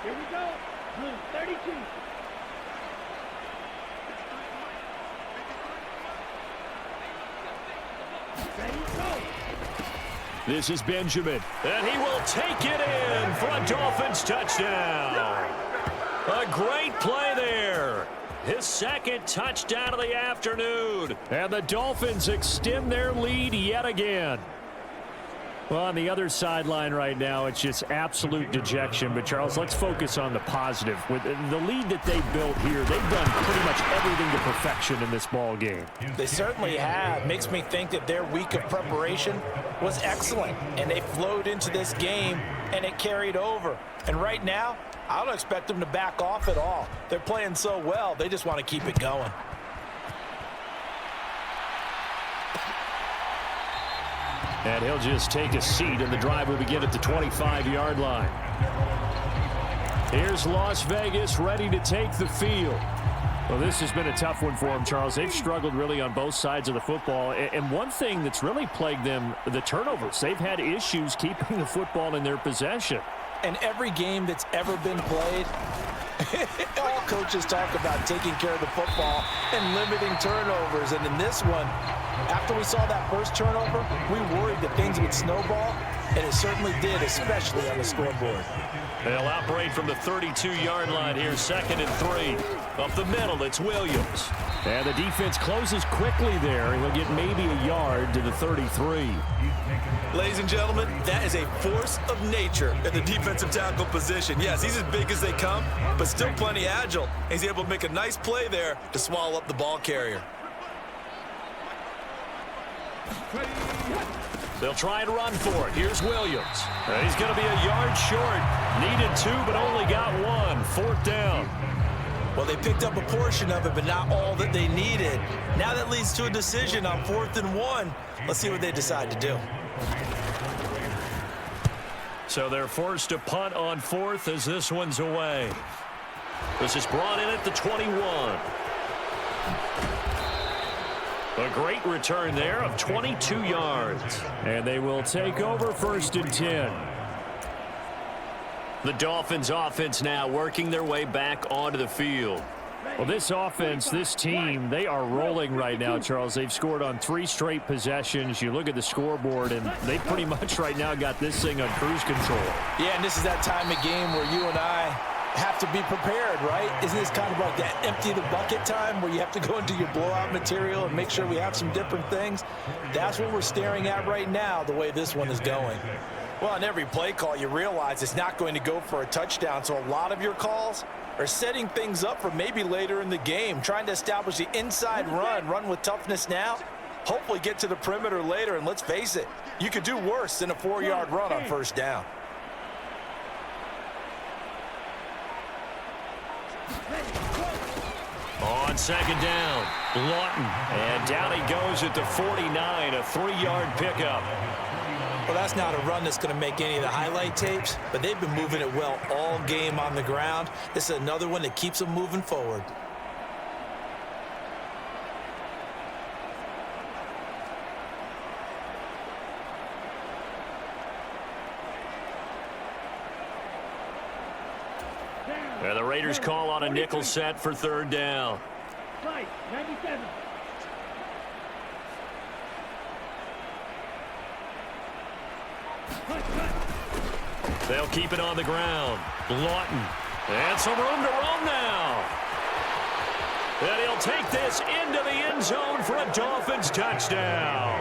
Here we go. Blue 32. Ready, go. This is Benjamin, and he will take it in for a Dolphins touchdown. A great play there. His second touchdown of the afternoon. And the Dolphins extend their lead yet again. Well, on the other sideline right now, it's just absolute dejection. But, Charles, let's focus on the positive. With the lead that they built here, they've done pretty much everything to perfection in this ball game. They certainly have. Makes me think that their week of preparation was excellent. And they flowed into this game, and it carried over. And right now, I don't expect them to back off at all. They're playing so well, they just want to keep it going. And he'll just take a seat, and the drive will begin at the 25-yard line. Here's Las Vegas ready to take the field. Well, this has been a tough one for them, Charles. They've struggled really on both sides of the football. And one thing that's really plagued them, the turnovers. They've had issues keeping the football in their possession. And every game that's ever been played, all coaches talk about taking care of the football and limiting turnovers. And in this one, after we saw that first turnover, we worried that things would snowball, and it certainly did, especially on the scoreboard. They'll operate from the 32-yard line here, 2nd and 3. Up the middle, it's Williams. And the defense closes quickly there. He'll get maybe a yard to the 33. Ladies and gentlemen, that is a force of nature in the defensive tackle position. Yes, he's as big as they come, but still plenty agile. He's able to make a nice play there to swallow up the ball carrier. They'll try and run for it. Here's Williams. He's going to be a yard short. Needed 2, but only got 1. 4th down. Well, they picked up a portion of it, but not all that they needed. Now that leads to a decision on 4th and 1. Let's see what they decide to do. So they're forced to punt on 4th as this one's away. This is brought in at the 21. A great return there of 22 yards. And they will take over 1st and 10. The Dolphins offense now working their way back onto the field. Well, this offense, this team, they are rolling right now, Charles. They've scored on 3 straight possessions. You look at the scoreboard, and they pretty much right now got this thing on cruise control. Yeah, and this is that time of game where you and I have to be prepared, right? Isn't this kind of like that empty the bucket time where you have to go into your blowout material and make sure we have some different things? That's what we're staring at right now, the way this one is going. Well, on every play call, you realize it's not going to go for a touchdown, so a lot of your calls are setting things up for maybe later in the game, trying to establish the inside run with toughness now, hopefully get to the perimeter later, and let's face it, you could do worse than a 4-yard run on 1st down. On 2nd down, Lawton, and down he goes at the 49, a 3-yard pickup. Well, that's not a run that's going to make any of the highlight tapes, but they've been moving it well all game on the ground. This is another one that keeps them moving forward. And the Raiders call on a nickel set for 3rd down. Fight, 97. They'll keep it on the ground. Lawton. And some room to roam now. And he'll take this into the end zone for a Dolphins touchdown.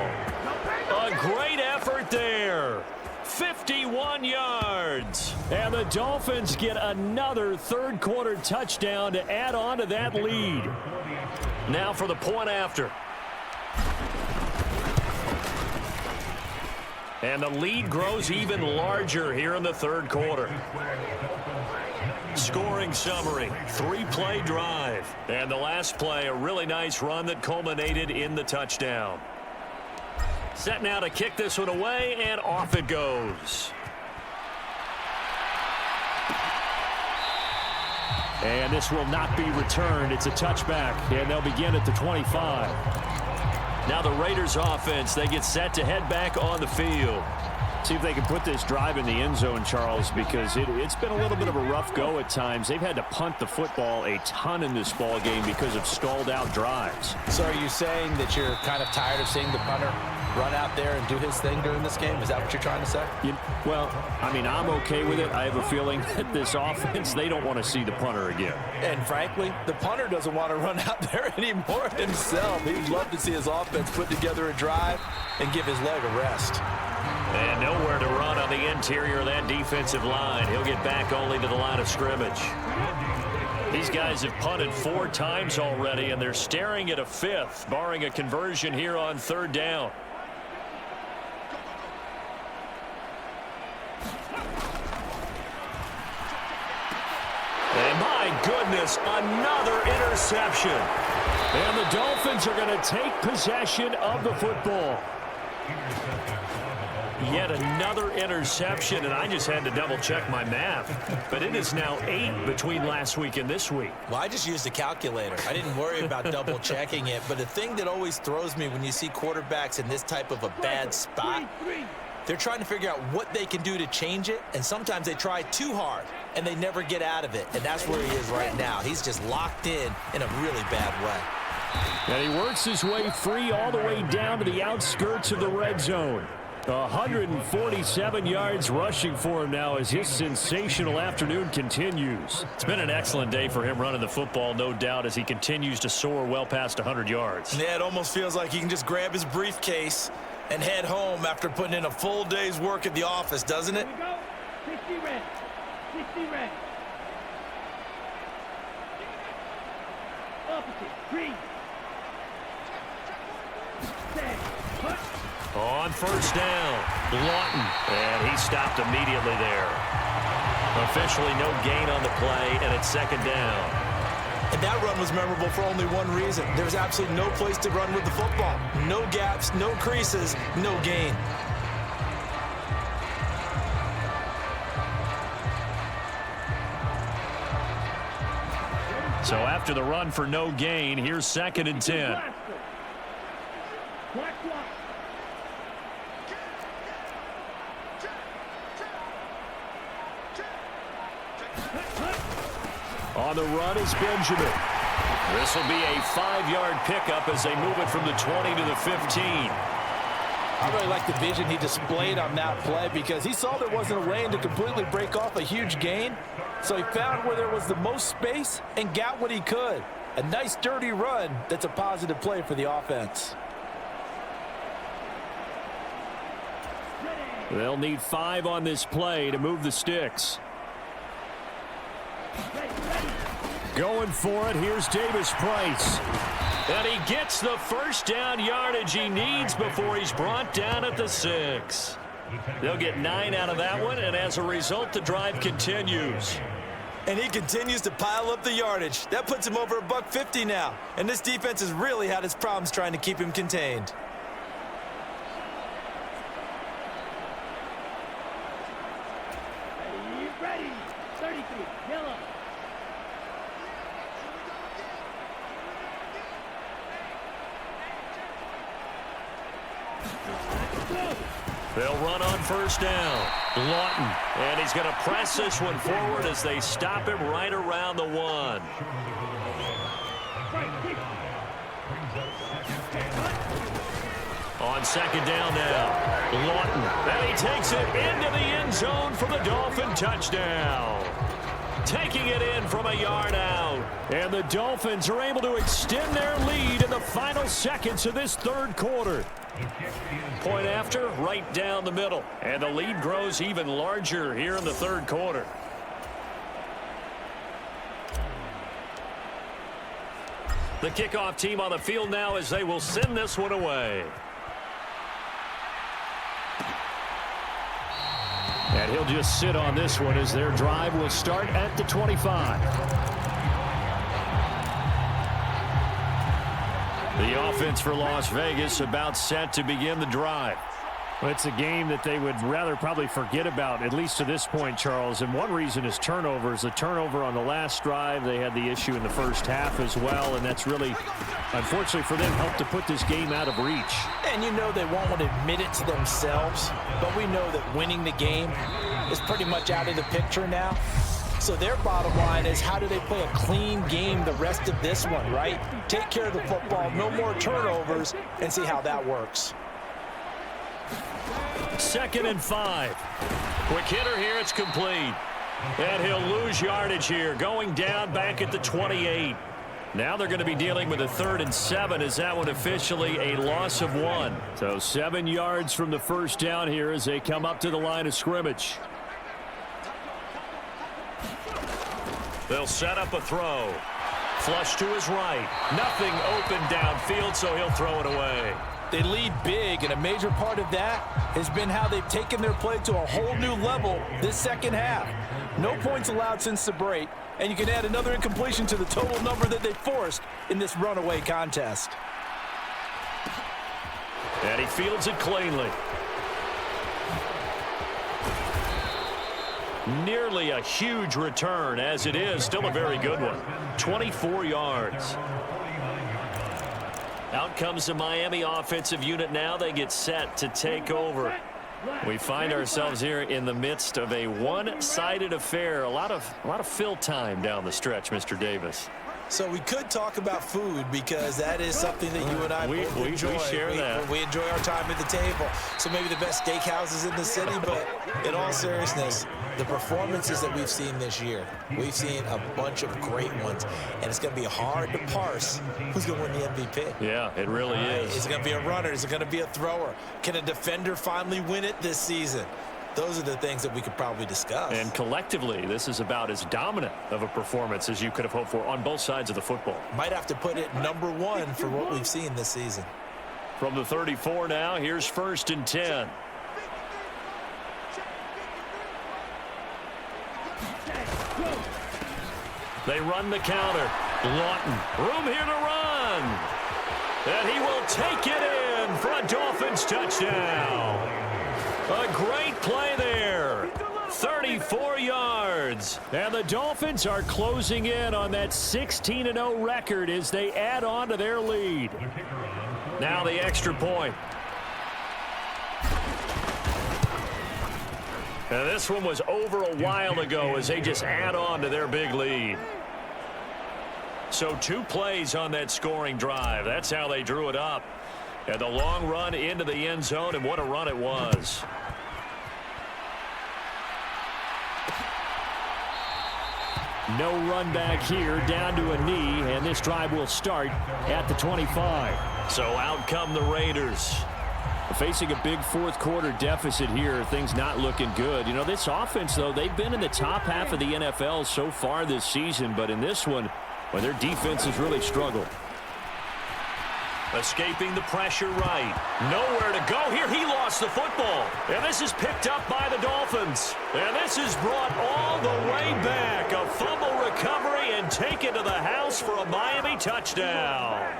A great effort there. 51 yards. And the Dolphins get another 3rd quarter touchdown to add on to that lead. Now for the point after. And the lead grows even larger here in the 3rd quarter. quick scoring summary. 3-play drive. And the last play, a really nice run that culminated in the touchdown. Set now to kick this one away, and off it goes. And this will not be returned. It's a touchback, and they'll begin at the 25. Now the Raiders offense, they get set to head back on the field. See if they can put this drive in the end zone, Charles, because it's been a little bit of a rough go at times. They've had to punt the football a ton in this ball game because of stalled out drives. So are you saying that you're kind of tired of seeing the punter run out there and do his thing during this game? Is that what you're trying to say? Well, I mean, I'm okay with it. I have a feeling that this offense, they don't want to see the punter again. And frankly, the punter doesn't want to run out there anymore himself. He'd love to see his offense put together a drive and give his leg a rest. And nowhere to run on the interior of that defensive line. He'll get back only to the line of scrimmage. These guys have punted 4 times already, and they're staring at a 5th, barring a conversion here on 3rd down. And my goodness, another interception. And the Dolphins are going to take possession of the football. Yet another interception, and I just had to double-check my math. But it is now 8 between last week and this week. Well, I just used a calculator. I didn't worry about double-checking it. But the thing that always throws me when you see quarterbacks in this type of a bad spot, they're trying to figure out what they can do to change it, and sometimes they try too hard, and they never get out of it. And that's where he is right now. He's just locked in a really bad way. And he works his way free all the way down to the outskirts of the red zone. 147 yards rushing for him now as his sensational afternoon continues. It's been an excellent day for him running the football, no doubt, as he continues to soar well past 100 yards. Yeah, it almost feels like he can just grab his briefcase and head home after putting in a full day's work at the office, doesn't it? Here we go. 60 red. 60 red. Opposite. Green. 10. Push. On 1st down, Lawton, and he stopped immediately there. Officially no gain on the play, and it's 2nd down. And that run was memorable for only one reason. There was absolutely no place to run with the football. No gaps, no creases, no gain. So after the run for no gain, here's 2nd and 10. On the run is Benjamin. This will be a 5-yard pickup as they move it from the 20 to the 15. I really like the vision he displayed on that play because he saw there wasn't a lane to completely break off a huge gain. So he found where there was the most space and got what he could. A nice, dirty run that's a positive play for the offense. They'll need 5 on this play to move the sticks. Going for it, here's Davis Price. And he gets the 1st down yardage he needs before he's brought down at the 6. They'll get 9 out of that one, and as a result, the drive continues. And he continues to pile up the yardage. That puts him over $150 now. And this defense has really had its problems trying to keep him contained. Ready. 33. Yellow. They'll run on 1st down. Lawton, and he's going to press this one forward as they stop him right around the 1. On 2nd down now, Lawton, and he takes it into the end zone for the Dolphin touchdown. Taking it in from a yard out. And the Dolphins are able to extend their lead in the final seconds of this 3rd quarter. Point after, right down the middle. And the lead grows even larger here in the 3rd quarter. The kickoff team on the field now as they will send this one away. And He'll just sit on this one as their drive will start at the 25. The offense for Las Vegas about set to begin the drive. Well, it's a game that they would rather probably forget about, at least to this point, Charles. And one reason is turnovers. The turnover on the last drive, they had the issue in the first half as well. And that's really, unfortunately for them, helped to put this game out of reach. And you know they won't want to admit it to themselves, but we know that winning the game is pretty much out of the picture now. So their bottom line is, how do they play a clean game the rest of this one, right? Take care of the football, no more turnovers, and see how that works. 2nd and 5. Quick hitter here, it's complete. And he'll lose yardage here, going down back at the 28. Now they're going to be dealing with a 3rd and 7. Is that one officially a loss of 1? So 7 yards from the first down here as they come up to the line of scrimmage. They'll set up a throw. Flush to his right. Nothing open downfield, so he'll throw it away. They lead big, and a major part of that has been how they've taken their play to a whole new level this second half. No points allowed since the break, and you can add another incompletion to the total number that they forced in this runaway contest. And he fields it cleanly. Nearly a huge return, as it is still a very good one. 24 yards. Out comes the Miami offensive unit now. They get set to take over. We find ourselves here in the midst of a one-sided affair. A lot of fill time down the stretch, Mr. Davis. So we could talk about food, because that is something that you and I both enjoy. We share that. We enjoy our time at the table. So maybe the best steakhouses in the city, but in all seriousness, the performances that we've seen this year, we've seen a bunch of great ones, and it's going to be hard to parse who's going to win the MVP. Yeah, it really is. Is it going to be a runner? Is it going to be a thrower? Can a defender finally win it this season? Those are the things that we could probably discuss. And collectively, this is about as dominant of a performance as you could have hoped for on both sides of the football. Might have to put it number 1 for what we've seen this season. From the 34 now, here's 1st and 10. They run the counter. Lawton, room here to run. And he will take it in for a Dolphins touchdown. A great play there. 34 yards. And the Dolphins are closing in on that 16-0 record as they add on to their lead. Now the extra point. And this one was over a while ago as they just add on to their big lead. So 2 plays on that scoring drive. That's how they drew it up. And the long run into the end zone, and what a run it was. No run back here, down to a knee, and this drive will start at the 25. So out come the Raiders. Facing a big fourth quarter deficit here, things not looking good. You know, this offense, though, they've been in the top half of the NFL so far this season, but in this one, well, their defense has really struggled. Escaping the pressure right. Nowhere to go here. He lost the football. And this is picked up by the Dolphins. And this is brought all the way back. A fumble recovery and taken to the house for a Miami touchdown.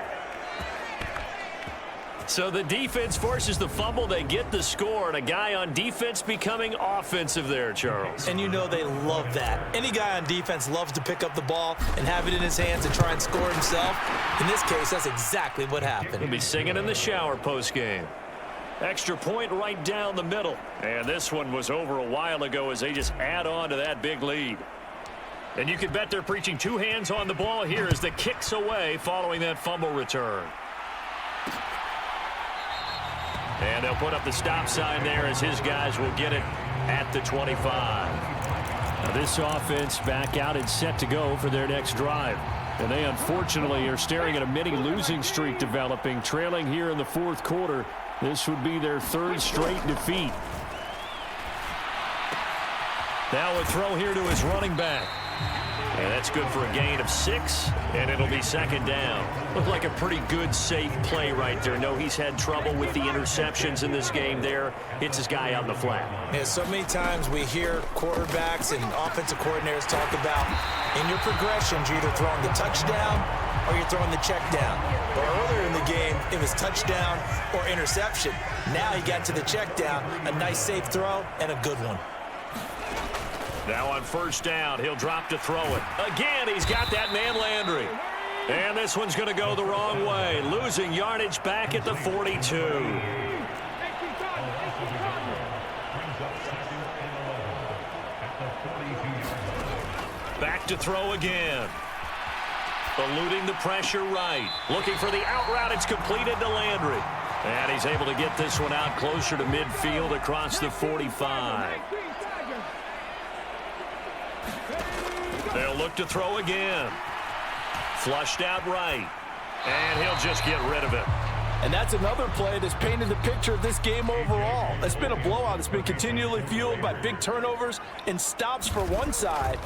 So the defense forces the fumble. They get the score. And a guy on defense becoming offensive there, Charles. And you know they love that. Any guy on defense loves to pick up the ball and have it in his hands and try and score himself. In this case, that's exactly what happened. He'll be singing in the shower post-game. Extra point right down the middle. And this one was over a while ago as they just add on to that big lead. And you can bet they're preaching 2 hands on the ball here as the kick's away following that fumble return. And they'll put up the stop sign there as his guys will get it at the 25. Now this offense back out and set to go for their next drive. And they unfortunately are staring at a mini losing streak developing, trailing here in the fourth quarter. This would be their 3rd straight defeat. Now a throw here to his running back. And that's good for a gain of 6, and it'll be second down. Looked like a pretty good, safe play right there. No, he's had trouble with the interceptions in this game there. Hits his guy out in the flat. Yeah, so many times we hear quarterbacks and offensive coordinators talk about in your progressions, you're either throwing the touchdown or you're throwing the check down. But earlier in the game, it was touchdown or interception. Now he got to the check down, a nice safe throw, and a good one. Now on first down, he'll drop to throw it. Again, he's got that man Landry. And this one's going to go the wrong way. Losing yardage back at the 42. Back to throw again. Eluding the pressure right. Looking for the out route. It's completed to Landry. And he's able to get this one out closer to midfield across the 45. They'll look to throw again. Flushed out right. And he'll just get rid of it. And that's another play that's painted the picture of this game overall. It's been a blowout. It's been continually fueled by big turnovers and stops for one side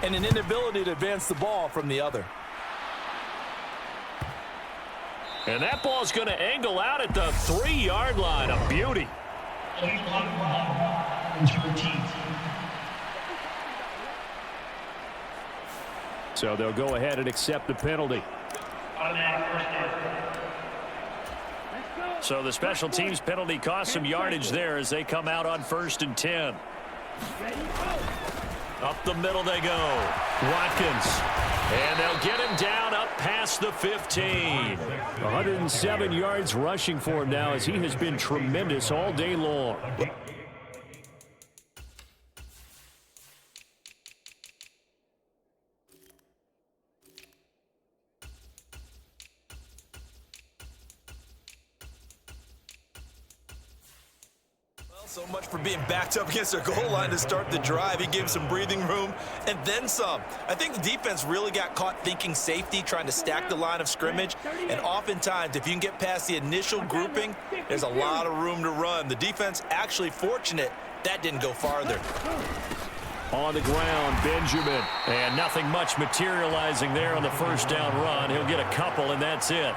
and an inability to advance the ball from the other. And that ball's going to angle out at the 3-yard line. A beauty. So they'll go ahead and accept the penalty. So the special teams penalty cost some yardage there as they come out on 1st and 10. Up the middle they go. Watkins. And they'll get him down up past the 15. 107 yards rushing for him now as he has been tremendous all day long. So much for being backed up against their goal line to start the drive. He gave some breathing room and then some. I think the defense really got caught thinking safety, trying to stack the line of scrimmage. And oftentimes, if you can get past the initial grouping, there's a lot of room to run. The defense actually fortunate that didn't go farther. On the ground, Benjamin. And nothing much materializing there on the first down run. He'll get a couple, and that's it.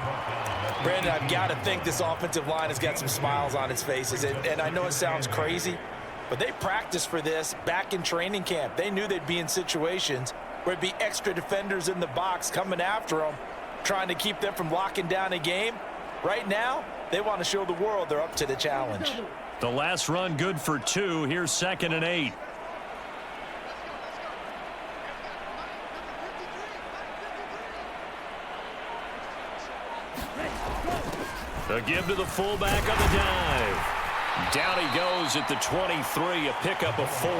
Brandon, I've got to think this offensive line has got some smiles on its faces. And I know it sounds crazy, but they practiced for this back in training camp. They knew they'd be in situations where it'd be extra defenders in the box coming after them, trying to keep them from locking down a game. Right now, they want to show the world they're up to the challenge. The last run good for 2. Here's 2nd and 8. A give to the fullback on the dive. Down he goes at the 23, a pickup of 4.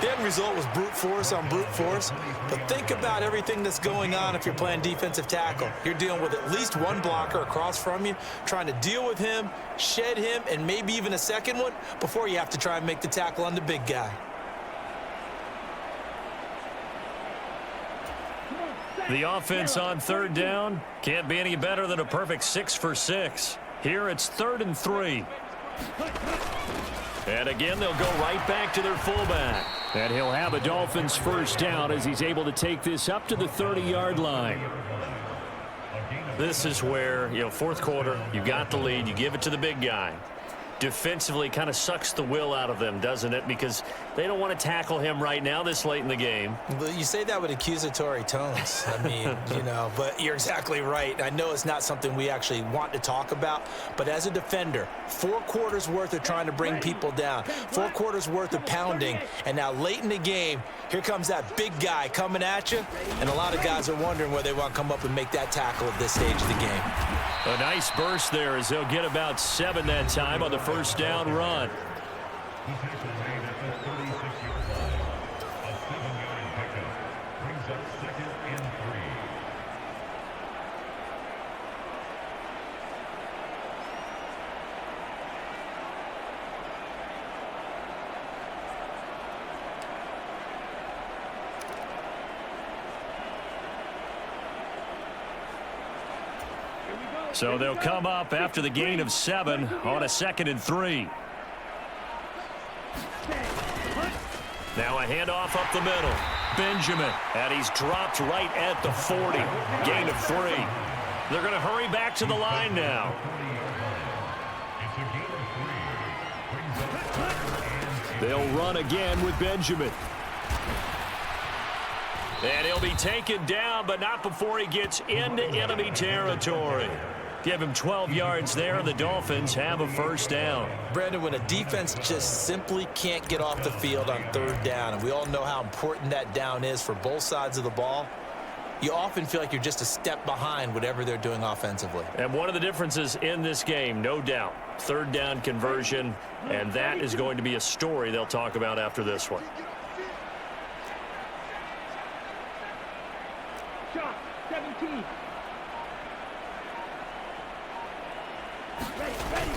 The end result was brute force on brute force, but think about everything that's going on if you're playing defensive tackle. You're dealing with at least one blocker across from you, trying to deal with him, shed him, and maybe even a second one before you have to try and make the tackle on the big guy. The offense on 3rd down can't be any better than a perfect 6 for 6. Here it's 3rd and 3. And again, they'll go right back to their fullback. And he'll have a Dolphins first down as he's able to take this up to the 30-yard line. This is where, 4th quarter, you got the lead, you give it to the big guy. Defensively kind of sucks the will out of them, doesn't it? Because they don't want to tackle him right now this late in the game. But you say that with accusatory tones. I mean, but you're exactly right. I know it's not something we actually want to talk about, but as a defender, 4 quarters worth of trying to bring people down, 4 quarters worth of pounding, and now late in the game, here comes that big guy coming at you, and a lot of guys are wondering where they want to come up and make that tackle at this stage of the game. A nice burst there as they'll get about 7 that time on the first down run. So they'll come up after the gain of 7 on a 2nd and 3. Now a handoff up the middle. Benjamin, and he's dropped right at the 40. Gain of 3. They're going to hurry back to the line now. They'll run again with Benjamin. And he'll be taken down, but not before he gets into enemy territory. Give him 12 yards there, and the Dolphins have a first down. Brandon, when a defense just simply can't get off the field on third down, and we all know how important that down is for both sides of the ball, you often feel like you're just a step behind whatever they're doing offensively. And one of the differences in this game, no doubt, third down conversion, and that is going to be a story they'll talk about after this one. Shot 17. Ready.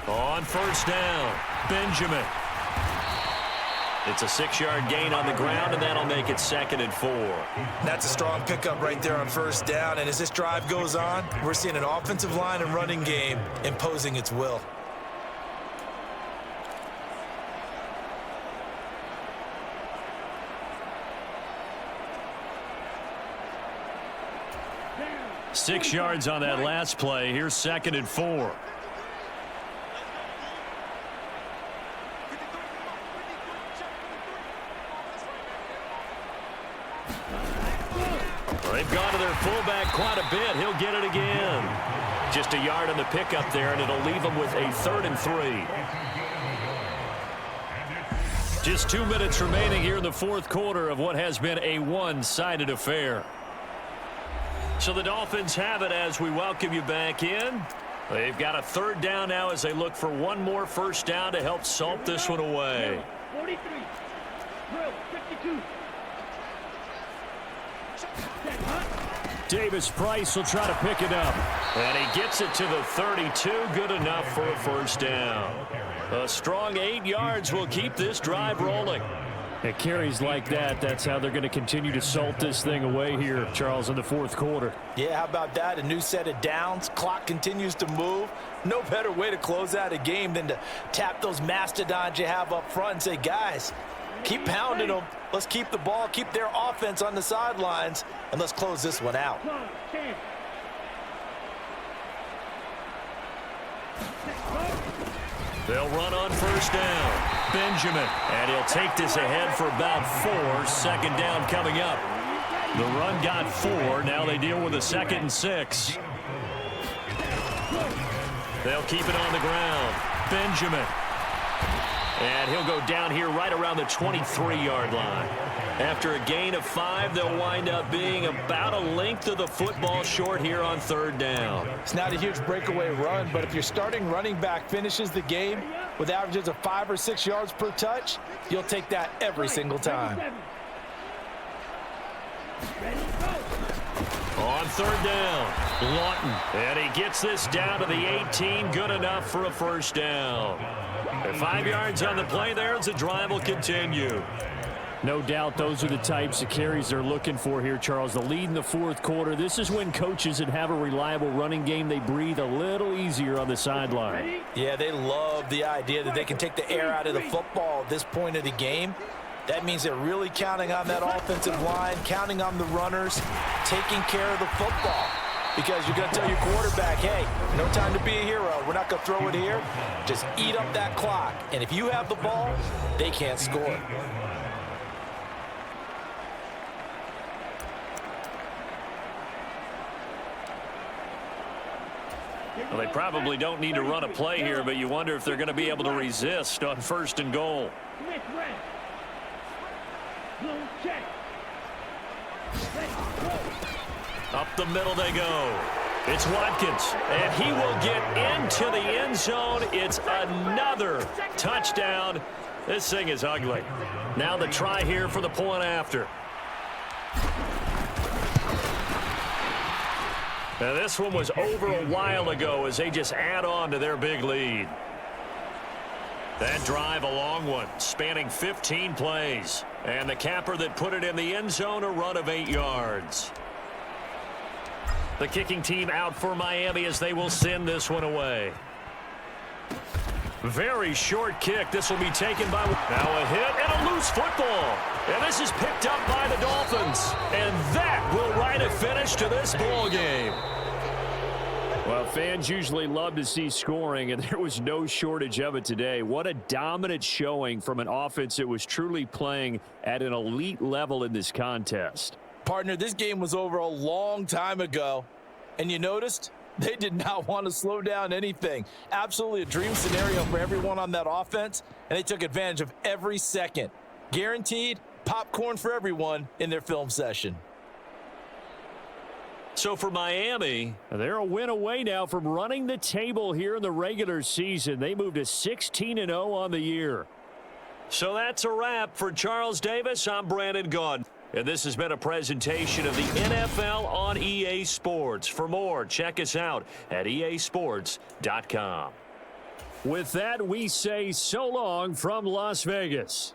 On first down, Benjamin. It's a 6-yard gain on the ground, and that'll make it 2nd and 4. That's a strong pickup right there on first down, and as this drive goes on, we're seeing an offensive line and running game imposing its will. Down. 6 yards on that last play. Here's 2nd and 4. They've gone to their fullback quite a bit. He'll get it again. Just a yard on the pickup there, and it'll leave them with a 3rd and 3. Just 2 minutes remaining here in the fourth quarter of what has been a one-sided affair. So the Dolphins have it as we welcome you back in. They've got a 3rd down now as they look for one more first down to help salt this one away. 43. Drill 52. Davis Price will try to pick it up. And he gets it to the 32. Good enough for a first down. A strong 8 yards will keep this drive rolling. It carries like that. That's how they're going to continue to salt this thing away here, Charles, in the fourth quarter. Yeah, how about that? A new set of downs. Clock continues to move. No better way to close out a game than to tap those mastodons you have up front and say, guys, keep pounding them. Let's keep the ball, keep their offense on the sidelines, and let's close this one out. 10. They'll run on first down. Benjamin, and he'll take this ahead for about 4. 2nd down coming up. The run got 4. Now they deal with a 2nd and 6. They'll keep it on the ground. Benjamin. And he'll go down here right around the 23-yard line. After a gain of 5, they'll wind up being about a length of the football short here on 3rd down. It's not a huge breakaway run, but if your starting running back finishes the game with averages of 5 or 6 yards per touch, you'll take that every single time. On 3rd down, Lawton. And he gets this down to the 18. Good enough for a first down. And 5 yards on the play there as the drive will continue. No doubt those are the types of carries they're looking for here, Charles. The lead in the fourth quarter. This is when coaches that have a reliable running game, they breathe a little easier on the sideline. Yeah, they love the idea that they can take the air out of the football at this point of the game. That means they're really counting on that offensive line, counting on the runners, taking care of the football. Because you're going to tell your quarterback, hey, no time to be a hero. We're not going to throw it here. Just eat up that clock. And if you have the ball, they can't score. Well, they probably don't need to run a play here, but you wonder if they're going to be able to resist on 1st and goal. Smith red. Blue check. Ready, go. Up the middle they go. It's Watkins, and he will get into the end zone. It's another touchdown. This thing is ugly. Now the try here for the point after. Now this one was over a while ago as they just add on to their big lead. That drive, a long one, spanning 15 plays. And the capper that put it in the end zone, a run of 8 yards. The kicking team out for Miami as they will send this one away. Very short kick. This will be taken by... Now a hit and a loose football. And this is picked up by the Dolphins. And that will write a finish to this ball game. Well, fans usually love to see scoring, and there was no shortage of it today. What a dominant showing from an offense that was truly playing at an elite level in this contest. Partner, this game was over a long time ago, and you noticed they did not want to slow down anything. Absolutely a dream scenario for everyone on that offense, and they took advantage of every second. Guaranteed popcorn for everyone in their film session. So for Miami, they're a win away now from running the table here in the regular season. They moved to 16-0 on the year. So that's a wrap. For Charles Davis, I'm Brandon Gaudin. And this has been a presentation of the NFL on EA Sports. For more, check us out at easports.com. With that, we say so long from Las Vegas.